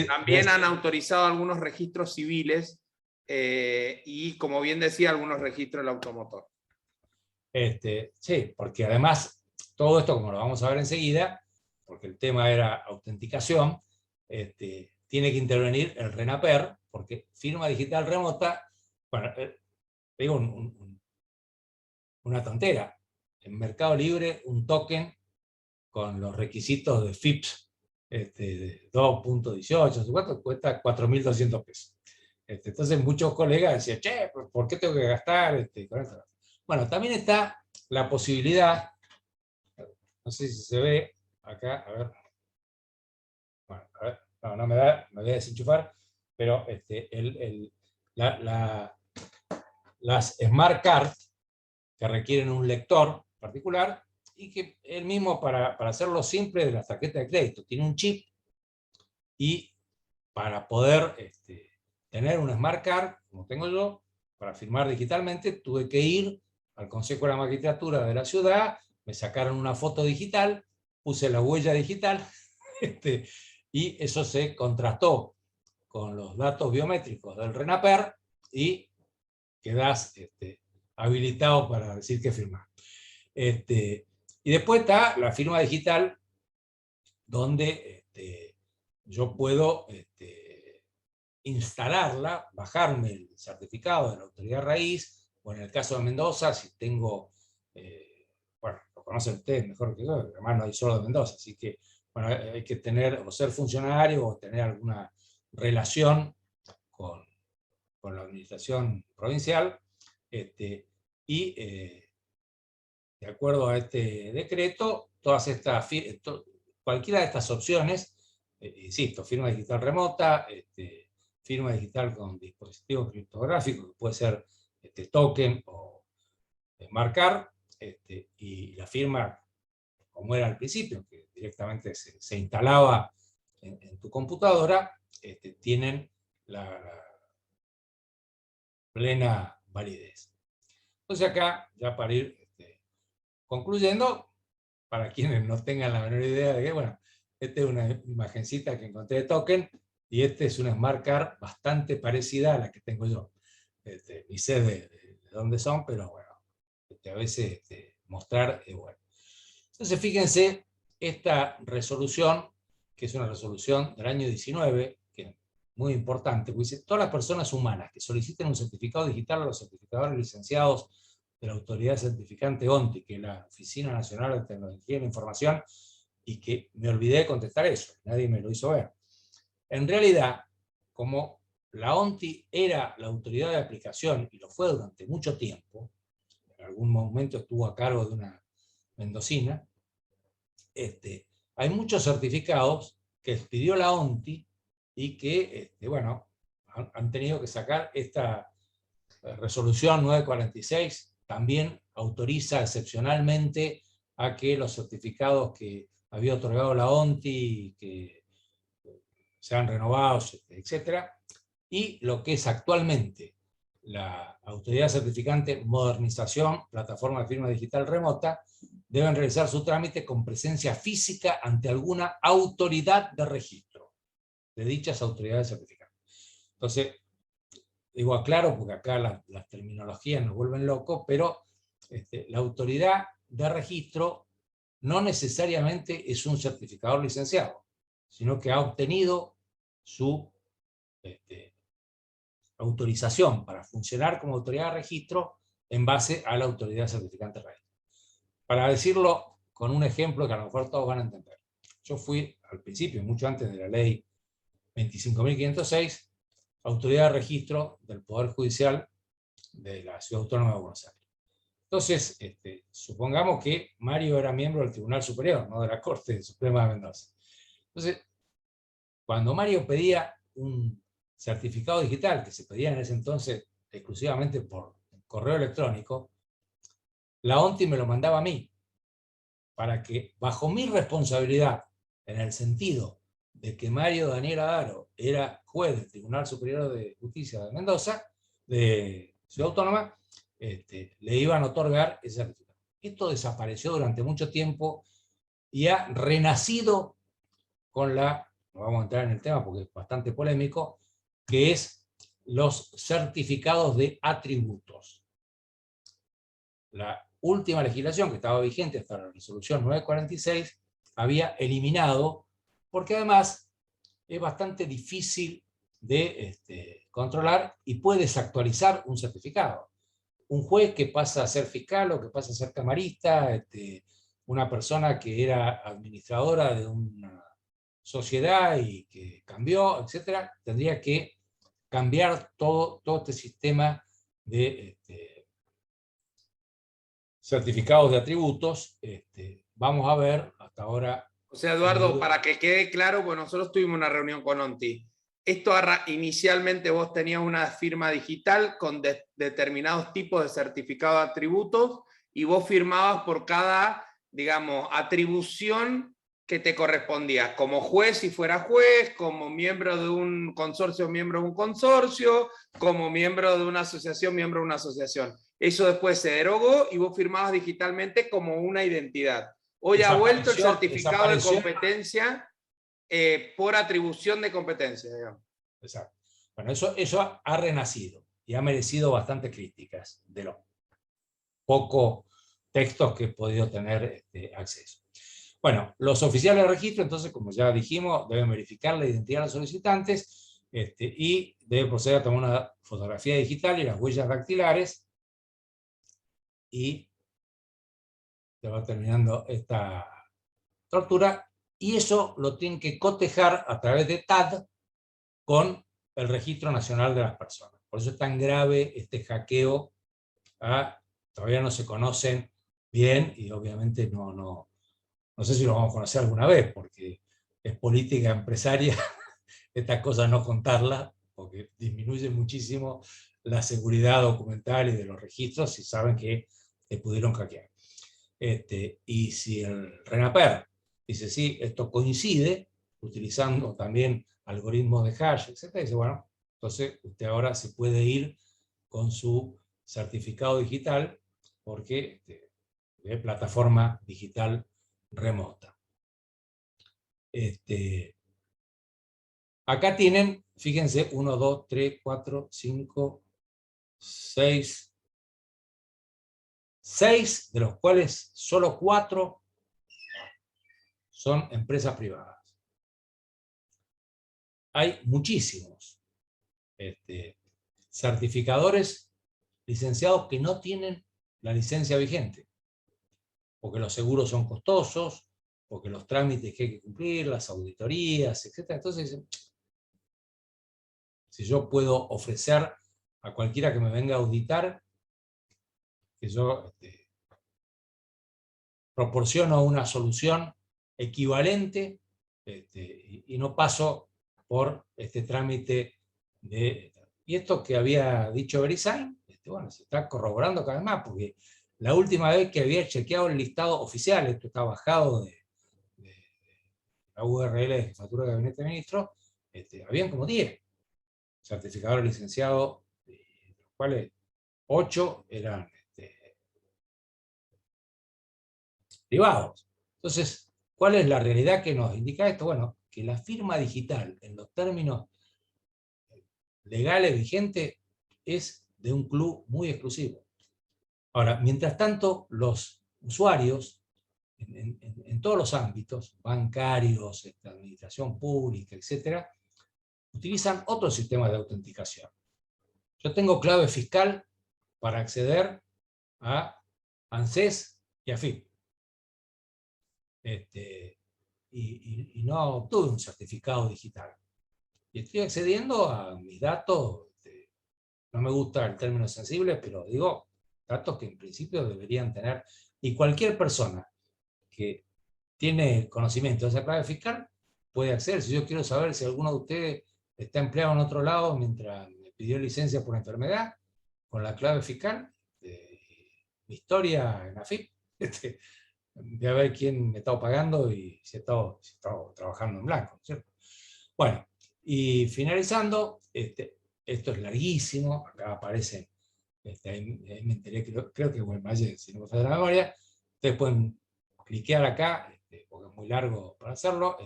También han autorizado algunos registros civiles y, como bien decía, algunos registros del automotor. Sí, porque además todo esto, como lo vamos a ver enseguida, porque el tema era autenticación, tiene que intervenir el RENAPER, porque firma digital remota, bueno, digo una tontera. En Mercado Libre, un token con los requisitos de FIPS de 2.18, ¿cuánto? Cuesta 4.200 pesos. Entonces muchos colegas decían, che, ¿por qué tengo que gastar con esto? Bueno, también está la posibilidad, no sé si se ve acá, a ver. Bueno, a ver, no me da, me voy a desenchufar, pero las Smart Cards que requieren un lector particular y que el mismo, para hacerlo simple, de la tarjeta de crédito, tiene un chip y para poder tener un Smart Card, como tengo yo, para firmar digitalmente, tuve que ir al Consejo de la Magistratura de la ciudad, me sacaron una foto digital, puse la huella digital, y eso se contrastó con los datos biométricos del RENAPER y quedás habilitado para decir que firmás. Y después está la firma digital, donde yo puedo instalarla, bajarme el certificado de la autoridad raíz, o en el caso de Mendoza, si tengo, bueno, lo conocen ustedes mejor que yo, además no hay solo de Mendoza, así que bueno, hay que tener, o ser funcionario, o tener alguna relación con la administración provincial, y de acuerdo a este decreto, todas estas, cualquiera de estas opciones, insisto, firma digital remota, firma digital con dispositivo criptográfico, que puede ser token o marcar, y la firma, como era al principio, que directamente se instalaba en tu computadora, tienen la plena validez. Entonces acá, ya para ir concluyendo, para quienes no tengan la menor idea de que, bueno, esta es una imagencita que encontré de token, y este es una Smart Card bastante parecida a la que tengo yo. Ni sé de dónde son, pero bueno, a veces mostrar es bueno. Entonces fíjense, esta resolución, que es una resolución del año 19, que es muy importante, porque dice: todas las personas humanas que soliciten un certificado digital a los certificadores licenciados de la autoridad certificante ONTI, que es la Oficina Nacional de Tecnología de la Información, y que me olvidé de contestar eso, nadie me lo hizo ver. En realidad, como la ONTI era la autoridad de aplicación, y lo fue durante mucho tiempo, en algún momento estuvo a cargo de una mendocina, hay muchos certificados que expidió la ONTI y que, bueno, han tenido que sacar esta resolución 946, también autoriza excepcionalmente a que los certificados que había otorgado la ONTI, que sean renovados, etc. Y lo que es actualmente la autoridad certificante modernización, plataforma de firma digital remota, deben realizar su trámite con presencia física ante alguna autoridad de registro de dichas autoridades certificantes. Entonces, digo aclaro porque acá las terminologías nos vuelven locos, pero la autoridad de registro no necesariamente es un certificador licenciado, sino que ha obtenido su autorización para funcionar como autoridad de registro en base a la autoridad certificante raíz. Para decirlo con un ejemplo que a lo mejor todos van a entender. yo fui al principio, mucho antes de la ley 25.506, autoridad de registro del Poder Judicial de la Ciudad Autónoma de Buenos Aires. Entonces, supongamos que Mario era miembro del Tribunal Superior, no de la Corte Suprema de Mendoza. Entonces, cuando Mario pedía un certificado digital, que se pedía en ese entonces exclusivamente por correo electrónico, la ONTI me lo mandaba a mí, para que, bajo mi responsabilidad, en el sentido de que Mario Daniel Adaro era juez del Tribunal Superior de Justicia de Mendoza, de Ciudad Autónoma, le iban a otorgar ese certificado. Esto desapareció durante mucho tiempo y ha renacido con la, no vamos a entrar en el tema porque es bastante polémico, que es los certificados de atributos. La última legislación que estaba vigente hasta la resolución 946 había eliminado, porque además es bastante difícil de controlar y puede desactualizar un certificado. Un juez que pasa a ser fiscal o que pasa a ser camarista, una persona que era administradora de una sociedad y que cambió, etcétera, tendría que cambiar todo este sistema de certificados de atributos. Vamos a ver hasta ahora. O sea, Eduardo, para que quede claro, pues nosotros tuvimos una reunión con ONTI. Esto inicialmente vos tenías una firma digital con determinados tipos de certificado de atributos y vos firmabas por cada, digamos, atribución que te correspondía, como juez si fuera juez, como miembro de un consorcio, miembro de un consorcio, como miembro de una asociación, miembro de una asociación. Eso después se derogó y vos firmabas digitalmente como una identidad. Hoy ha vuelto el certificado de competencia por atribución de competencia, digamos. Exacto. Bueno, eso ha renacido y ha merecido bastantes críticas de los pocos textos que he podido tener acceso. Bueno, los oficiales de registro, entonces, como ya dijimos, deben verificar la identidad de los solicitantes y deben proceder a tomar una fotografía digital y las huellas dactilares, y se va terminando esta tortura, y eso lo tienen que cotejar a través de TAD con el Registro Nacional de las Personas. Por eso es tan grave este hackeo. Todavía no se conocen bien y obviamente no sé si lo vamos a conocer alguna vez, porque es política empresaria estas cosas no contarlas, porque disminuye muchísimo la seguridad documental y de los registros si saben que te pudieron hackear. Y si el RENAPER dice, sí, esto coincide, utilizando también algoritmos de hash, etc., dice, bueno, entonces usted ahora se puede ir con su certificado digital, porque de plataforma digital remota. Acá tienen, fíjense, 1, 2, 3, 4, 5, 6, 6 de los cuales solo 4 son empresas privadas. Hay muchísimos certificadores licenciados que no tienen la licencia vigente, porque los seguros son costosos, porque los trámites que hay que cumplir, las auditorías, etc. Entonces, si yo puedo ofrecer a cualquiera que me venga a auditar que yo proporciono una solución equivalente y no paso por este trámite de... Y esto que había dicho VeriSign, bueno, se está corroborando cada vez más, porque la última vez que había chequeado el listado oficial, esto está bajado de la URL de Jefatura de Gabinete de Ministros, habían como 10 certificadores licenciados, de los cuales 8 eran privados. Entonces, ¿cuál es la realidad que nos indica esto? Bueno, que la firma digital, en los términos legales vigentes, es de un club muy exclusivo. Ahora, mientras tanto, los usuarios, en todos los ámbitos, bancarios, administración pública, etc., utilizan otros sistemas de autenticación. Yo tengo clave fiscal para acceder a ANSES y AFIP. y no obtuve un certificado digital. Y estoy accediendo a mis datos, no me gusta el término sensible, pero digo, datos que en principio deberían tener, y cualquier persona que tiene conocimiento de esa clave fiscal puede acceder. Si yo quiero saber si alguno de ustedes está empleado en otro lado mientras me pidió licencia por enfermedad, con la clave fiscal, mi historia en AFIP, de a ver quién me está pagando y si he estado trabajando en blanco, ¿cierto? Bueno, y finalizando, esto es larguísimo, acá aparecen, ahí me enteré, creo que Guaymallén, si no me falla la memoria, ustedes pueden cliquear acá, porque es muy largo para hacerlo,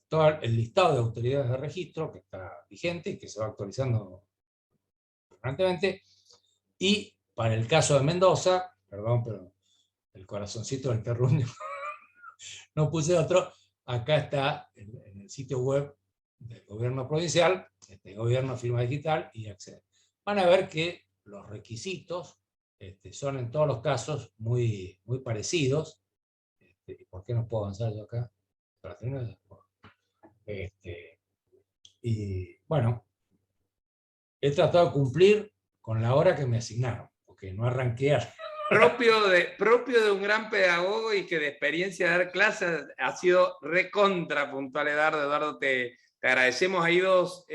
todo el listado de autoridades de registro que está vigente y que se va actualizando permanentemente, y para el caso de Mendoza, perdón, pero el corazoncito del terruño, no puse otro, acá está en el sitio web del gobierno provincial, gobierno firma digital, y acceder. Van a ver que los requisitos son en todos los casos muy, muy parecidos. ¿Por qué no puedo avanzar yo acá? Para terminar. Y bueno, he tratado de cumplir con la hora que me asignaron, porque no arranqué a... Propio de un gran pedagogo y que de experiencia de dar clases ha sido recontra puntual, Eduardo. Eduardo, te agradecemos. Ha ido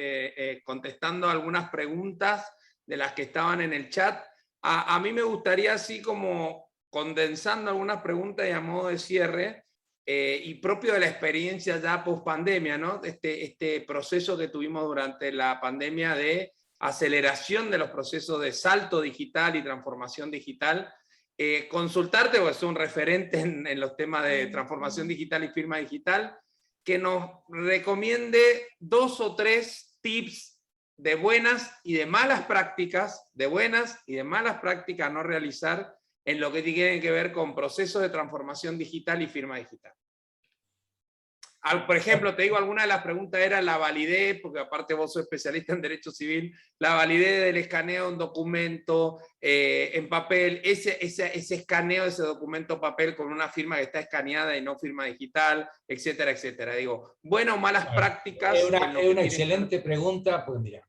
contestando algunas preguntas de las que estaban en el chat. A mí me gustaría, así como condensando algunas preguntas y a modo de cierre, y propio de la experiencia ya post pandemia, ¿no? Este proceso que tuvimos durante la pandemia de aceleración de los procesos de salto digital y transformación digital. Consultarte, porque es un referente en los temas de transformación digital y firma digital, que nos recomiende 2 o 3 tips de buenas y de malas prácticas, a no realizar en lo que tiene que ver con procesos de transformación digital y firma digital. Por ejemplo, te digo, alguna de las preguntas era la validez, porque aparte vos sos especialista en derecho civil, la validez del escaneo de un documento en papel, ese escaneo de ese documento papel con una firma que está escaneada y no firma digital, etcétera, etcétera. Digo, bueno o malas prácticas. Es una excelente pregunta, pues mira,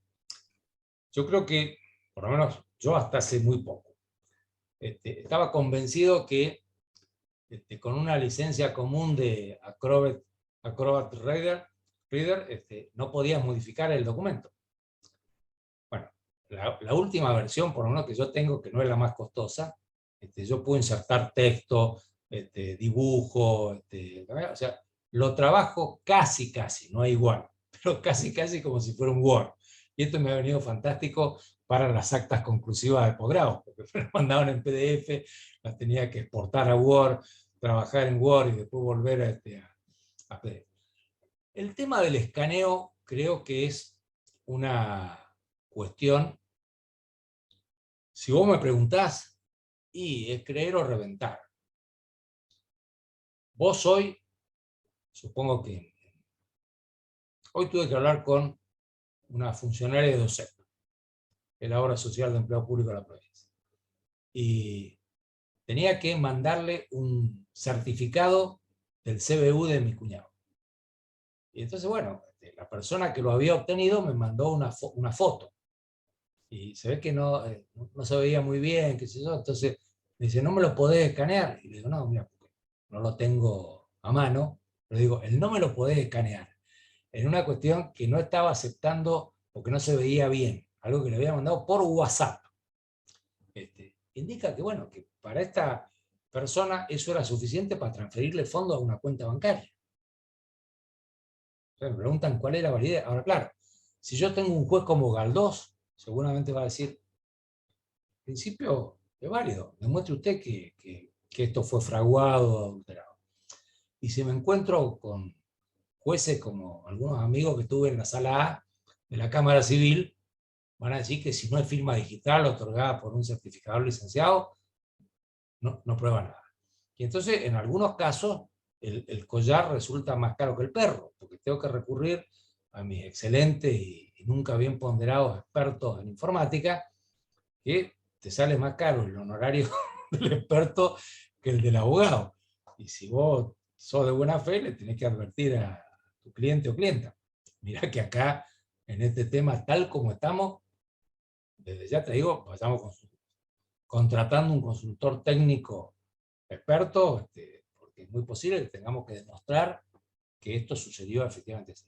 yo creo que, por lo menos yo hasta hace muy poco, estaba convencido que con una licencia común de Acrobat Reader, no podías modificar el documento. Bueno, la última versión, por lo menos que yo tengo, que no es la más costosa, yo puedo insertar texto, dibujo, o sea, lo trabajo casi, no es igual, pero casi como si fuera un Word. Y esto me ha venido fantástico para las actas conclusivas de posgrado, porque me lo mandaban en PDF, las tenía que exportar a Word, trabajar en Word y después volver a PDF. El tema del escaneo creo que es una cuestión, si vos me preguntás, y es creer o reventar. Vos hoy, supongo que hoy tuve que hablar con una funcionaria de DOCEP, de la Obra Social de Empleo Público de la provincia, y tenía que mandarle un certificado del CBU de mi cuñado. Y entonces, bueno, la persona que lo había obtenido me mandó una foto. Y se ve que no se veía muy bien, qué sé yo. Entonces me dice, ¿no me lo podés escanear? Y le digo, no, mira, porque no lo tengo a mano. Pero digo, el no me lo podés escanear, en una cuestión que no estaba aceptando porque no se veía bien, algo que le había mandado por WhatsApp. Indica que, bueno, que para esta persona eso era suficiente para transferirle fondos a una cuenta bancaria. Entonces me preguntan cuál es la validez. Ahora, claro, si yo tengo un juez como Galdós, seguramente va a decir, en principio es válido, demuestre usted que esto fue fraguado o adulterado. Y si me encuentro con jueces como algunos amigos que tuve en la sala A de la Cámara Civil, van a decir que si no es firma digital otorgada por un certificador licenciado, no prueba nada. Y entonces, en algunos casos, el collar resulta más caro que el perro, porque tengo que recurrir a mis excelentes y nunca bien ponderados expertos en informática, que te sale más caro el honorario del experto que el del abogado. Y si vos sos de buena fe, le tenés que advertir a tu cliente o clienta. Mirá que acá, en este tema, tal como estamos, desde ya te digo, vayamos contratando un consultor técnico experto, porque es muy posible que tengamos que demostrar que esto sucedió efectivamente así.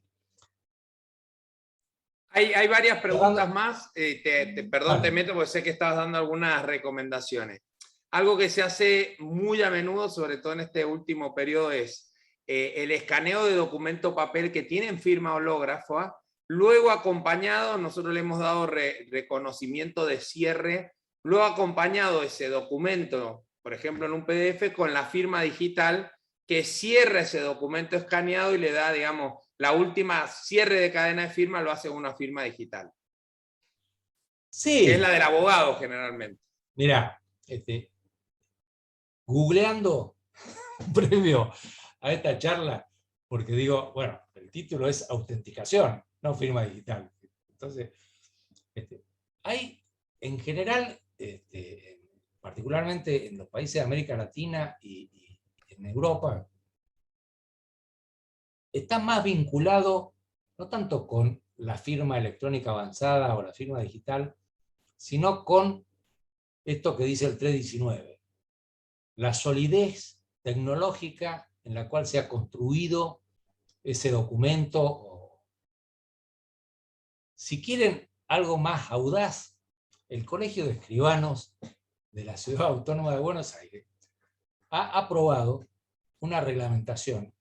Hay varias preguntas más. Perdón, te Vale. meto porque sé que estabas dando algunas recomendaciones. Algo que se hace muy a menudo, sobre todo en este último periodo, es el escaneo de documento papel que tienen firma hológrafa, luego acompañado, nosotros le hemos dado reconocimiento de cierre, luego acompañado ese documento, por ejemplo en un PDF, con la firma digital que cierra ese documento escaneado y le da, digamos, la última cierre de cadena de firma lo hace una firma digital. Sí. Que es la del abogado generalmente. Mirá, googleando previo a esta charla, porque digo, bueno, el título es autenticación, no firma digital. Entonces, hay en general, particularmente en los países de América Latina y en Europa, está más vinculado no tanto con la firma electrónica avanzada o la firma digital, sino con esto que dice el 319, la solidez tecnológica en la cual se ha construido ese documento. Si quieren algo más audaz, el Colegio de Escribanos de la Ciudad Autónoma de Buenos Aires ha aprobado una reglamentación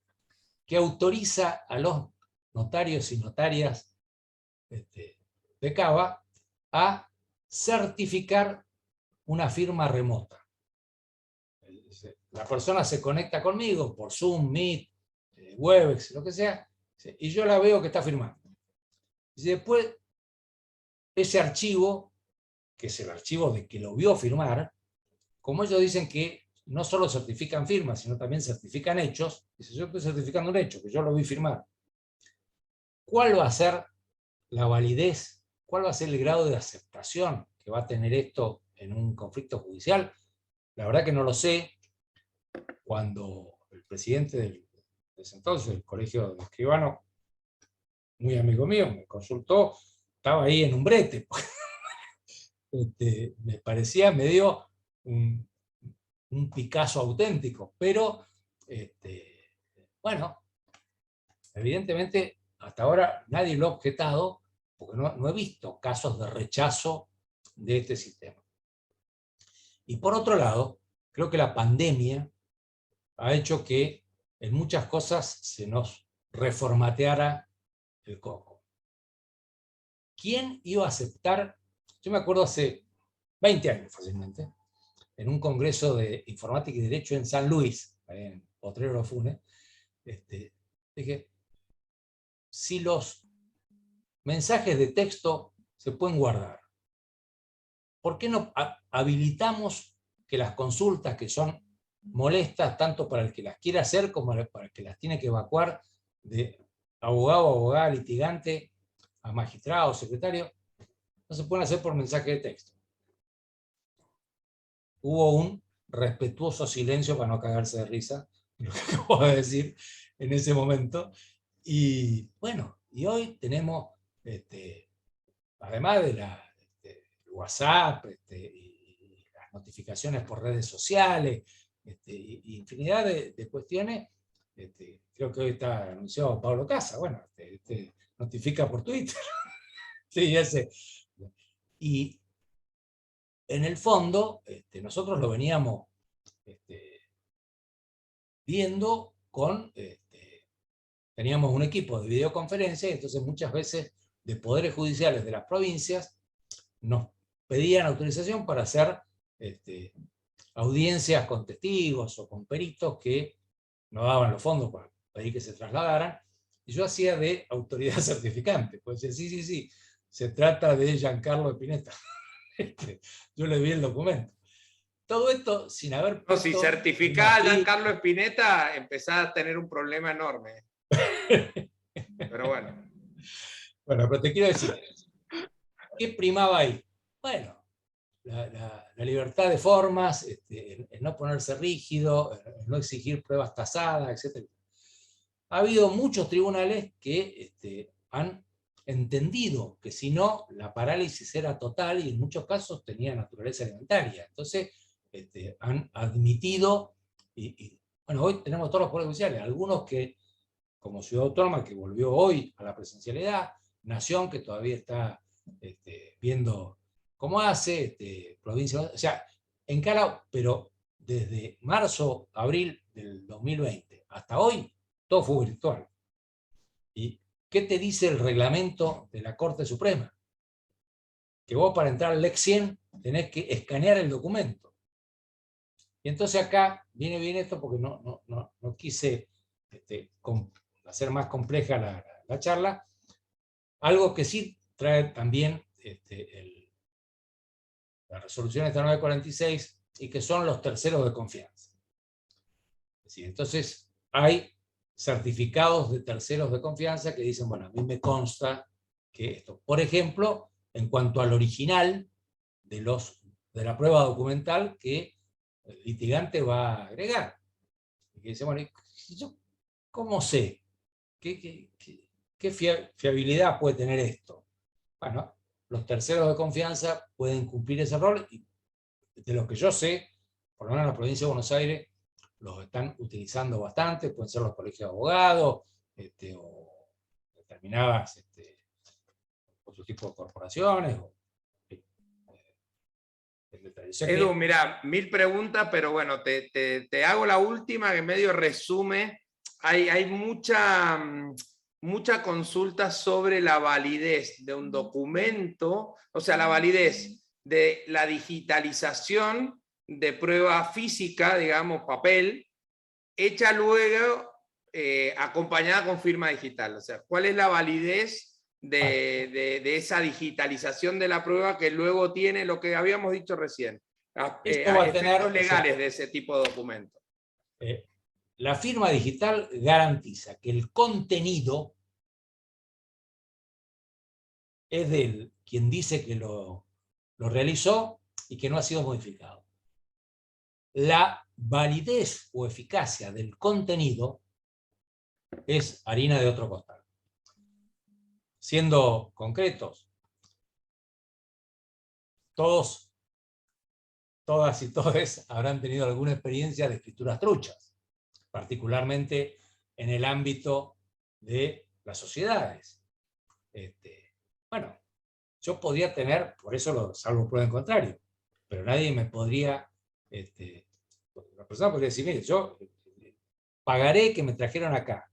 que autoriza a los notarios y notarias de Cava a certificar una firma remota. La persona se conecta conmigo por Zoom, Meet, Webex, lo que sea, y yo la veo que está firmando. Y después, ese archivo, que es el archivo de que lo vio firmar, como ellos dicen que no solo certifican firmas, sino también certifican hechos, dice, yo estoy certificando un hecho, que yo lo vi firmar. ¿Cuál va a ser la validez? ¿Cuál va a ser el grado de aceptación que va a tener esto en un conflicto judicial? La verdad que no lo sé. Cuando el presidente de ese entonces, del Colegio de Escribanos, muy amigo mío, me consultó, estaba ahí en un brete. Me parecía medio un Picasso auténtico, pero bueno, evidentemente hasta ahora nadie lo ha objetado, porque no he visto casos de rechazo de este sistema. Y por otro lado, creo que la pandemia ha hecho que en muchas cosas se nos reformateara el coco. ¿Quién iba a aceptar? Yo me acuerdo hace 20 años fácilmente, en un congreso de informática y derecho en San Luis, en Potrero Funes, dije, si los mensajes de texto se pueden guardar, ¿por qué no habilitamos que las consultas que son molestas tanto para el que las quiere hacer como para el que las tiene que evacuar de abogado, abogada, litigante, a magistrado, secretario, no se pueden hacer por mensaje de texto? Hubo un respetuoso silencio para no cagarse de risa, lo que acabo de decir en ese momento. Y bueno, y hoy tenemos, además de WhatsApp, y las notificaciones por redes sociales, y infinidad de cuestiones. Creo que hoy está anunciado Pablo Casa, bueno, notifica por Twitter. Sí, ese. Y en el fondo, nosotros lo veníamos viendo con, teníamos un equipo de videoconferencia, y entonces muchas veces de poderes judiciales de las provincias nos pedían autorización para hacer audiencias con testigos o con peritos que no daban los fondos para pedir que se trasladaran, y yo hacía de autoridad certificante, pues decía, sí, se trata de Giancarlo Spinetta. Yo le vi el documento. Todo esto sin haber puesto... No, si certificás a Giancarlo Spinetta, empezás a tener un problema enorme. Pero bueno. Bueno, pero te quiero decir, ¿qué primaba ahí? Bueno, la libertad de formas, el no ponerse rígido, el no exigir pruebas tasadas, etc. Ha habido muchos tribunales que han entendido que si no, la parálisis era total y en muchos casos tenía naturaleza alimentaria. Entonces, han admitido, bueno, hoy tenemos todos los poderes judiciales, algunos que, como Ciudad Autónoma, que volvió hoy a la presencialidad, Nación, que todavía está viendo cómo hace, provincia, o sea, encara, pero desde marzo, abril del 2020 hasta hoy, todo fue virtual. ¿Y qué te dice el reglamento de la Corte Suprema? Que vos para entrar al Lex 100 tenés que escanear el documento. Y entonces acá viene bien esto porque no quise hacer más compleja la charla. Algo que sí trae también la resolución esta 946 y que son los terceros de confianza. Es decir, entonces hay certificados de terceros de confianza que dicen, bueno, a mí me consta que esto. Por ejemplo, en cuanto al original de la prueba documental que el litigante va a agregar. Y que dice, bueno, ¿yo cómo sé? ¿Qué fiabilidad puede tener esto? Bueno, los terceros de confianza pueden cumplir ese rol y de lo que yo sé, por lo menos en la provincia de Buenos Aires, los están utilizando bastante, pueden ser los colegios de abogados, o determinadas otro tipo de corporaciones. Edu, mira, 1000 preguntas, pero bueno, te hago la última que medio resume. Hay mucha consulta sobre la validez de un documento, o sea, la validez de la digitalización de prueba física, digamos, papel, hecha luego acompañada con firma digital. O sea, ¿cuál es la validez de esa digitalización de la prueba que luego tiene lo que habíamos dicho recién? Esto va a tener legales de ese tipo de documentos. La firma digital garantiza que el contenido es de quien dice que lo realizó y que no ha sido modificado. La validez o eficacia del contenido es harina de otro costal. Siendo concretos, todas y todos habrán tenido alguna experiencia de escrituras truchas, particularmente en el ámbito de las sociedades. Bueno, yo podría tener, por eso salvo prueba en contrario, pero nadie me podría, la persona podría decir, mire, yo pagaré que me trajeron acá,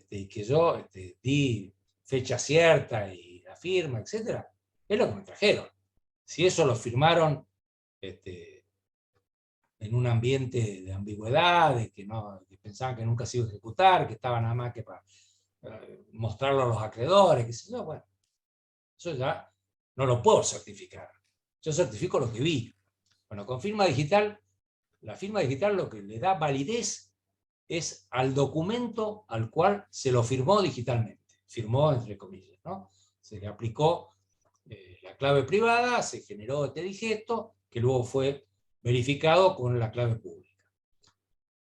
y que yo di fecha cierta y la firma, etc. Es lo que me trajeron. Si eso lo firmaron en un ambiente de ambigüedad, de que pensaban que nunca se iba a ejecutar, que estaba nada más que para mostrarlo a los acreedores, qué sé yo, bueno, eso ya no lo puedo certificar. Yo certifico lo que vi. Bueno, con firma digital, la firma digital lo que le da validez es al documento al cual se lo firmó digitalmente. Firmó entre comillas, ¿no? Se le aplicó la clave privada, se generó este digesto, que luego fue verificado con la clave pública.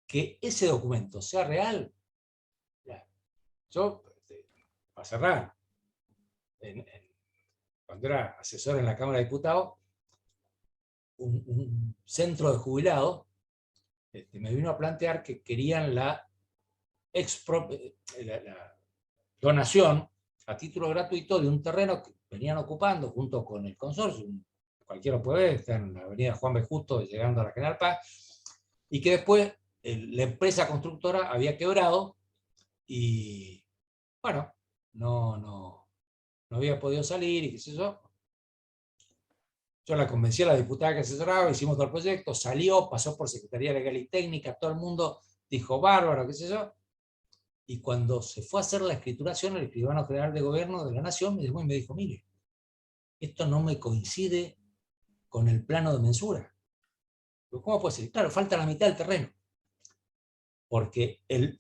Que ese documento sea real, yo, para cerrar, cuando era asesor en la Cámara de Diputados, un centro de jubilados me vino a plantear que querían la donación a título gratuito de un terreno que venían ocupando junto con el consorcio, cualquiera puede ver, está en la avenida Juan B. Justo, llegando a la General Paz, y que después la empresa constructora había quebrado y, bueno, no había podido salir y qué sé yo. Yo la convencí a la diputada que asesoraba, hicimos todo el proyecto, salió, pasó por Secretaría Legal y Técnica, todo el mundo dijo bárbaro, qué sé yo. Y cuando se fue a hacer la escrituración, el escribano general de gobierno de la Nación me dijo, mire, esto no me coincide con el plano de mensura. ¿Cómo puede ser? Claro, falta la mitad del terreno. Porque el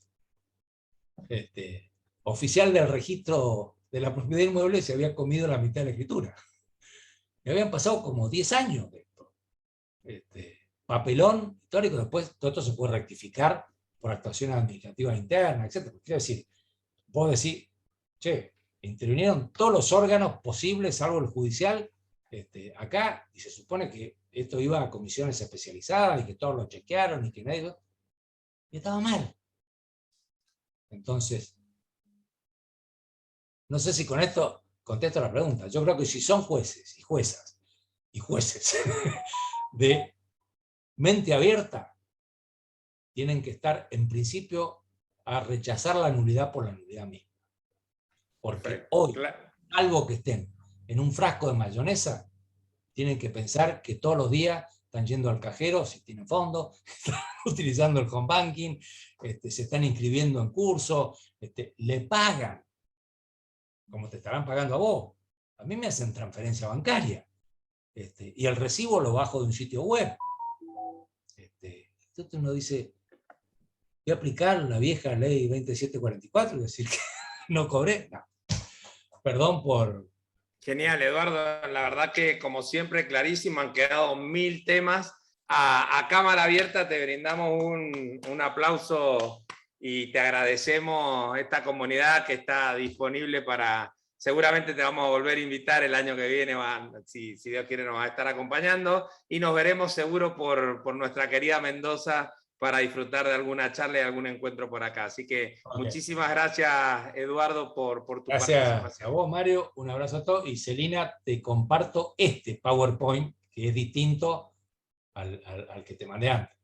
oficial del registro de la propiedad inmueble se había comido la mitad de la escritura. Me habían pasado como 10 años de esto. papelón histórico, después todo esto se puede rectificar por actuaciones administrativas internas, etc. Quiero decir, vos decís, che, intervinieron todos los órganos posibles, salvo el judicial, acá, y se supone que esto iba a comisiones especializadas y que todos lo chequearon y que nadie... Y estaba mal. Entonces, no sé si con esto contesto la pregunta. Yo creo que si son jueces y juezas y jueces de mente abierta, tienen que estar en principio a rechazar la nulidad por la nulidad misma. Porque hoy, algo que estén en un frasco de mayonesa, tienen que pensar que todos los días están yendo al cajero, si tienen fondo, están utilizando el home banking, se están inscribiendo en cursos, le pagan, como te estarán pagando a vos. A mí me hacen transferencia bancaria, y el recibo lo bajo de un sitio web. Entonces uno dice, voy a aplicar la vieja ley 2744, es decir, que no cobré. No. Perdón por... Genial, Eduardo. La verdad que, como siempre, clarísimo. Han quedado 1000 temas. A cámara abierta te brindamos un aplauso y te agradecemos esta comunidad que está disponible para... Seguramente te vamos a volver a invitar el año que viene, si Dios quiere nos va a estar acompañando, y nos veremos seguro por nuestra querida Mendoza para disfrutar de alguna charla y algún encuentro por acá. Así que muchísimas gracias, Eduardo, por tu participación. Gracias a vos, Mario. Un abrazo a todos. Y Celina, te comparto este PowerPoint, que es distinto al que te mandé antes.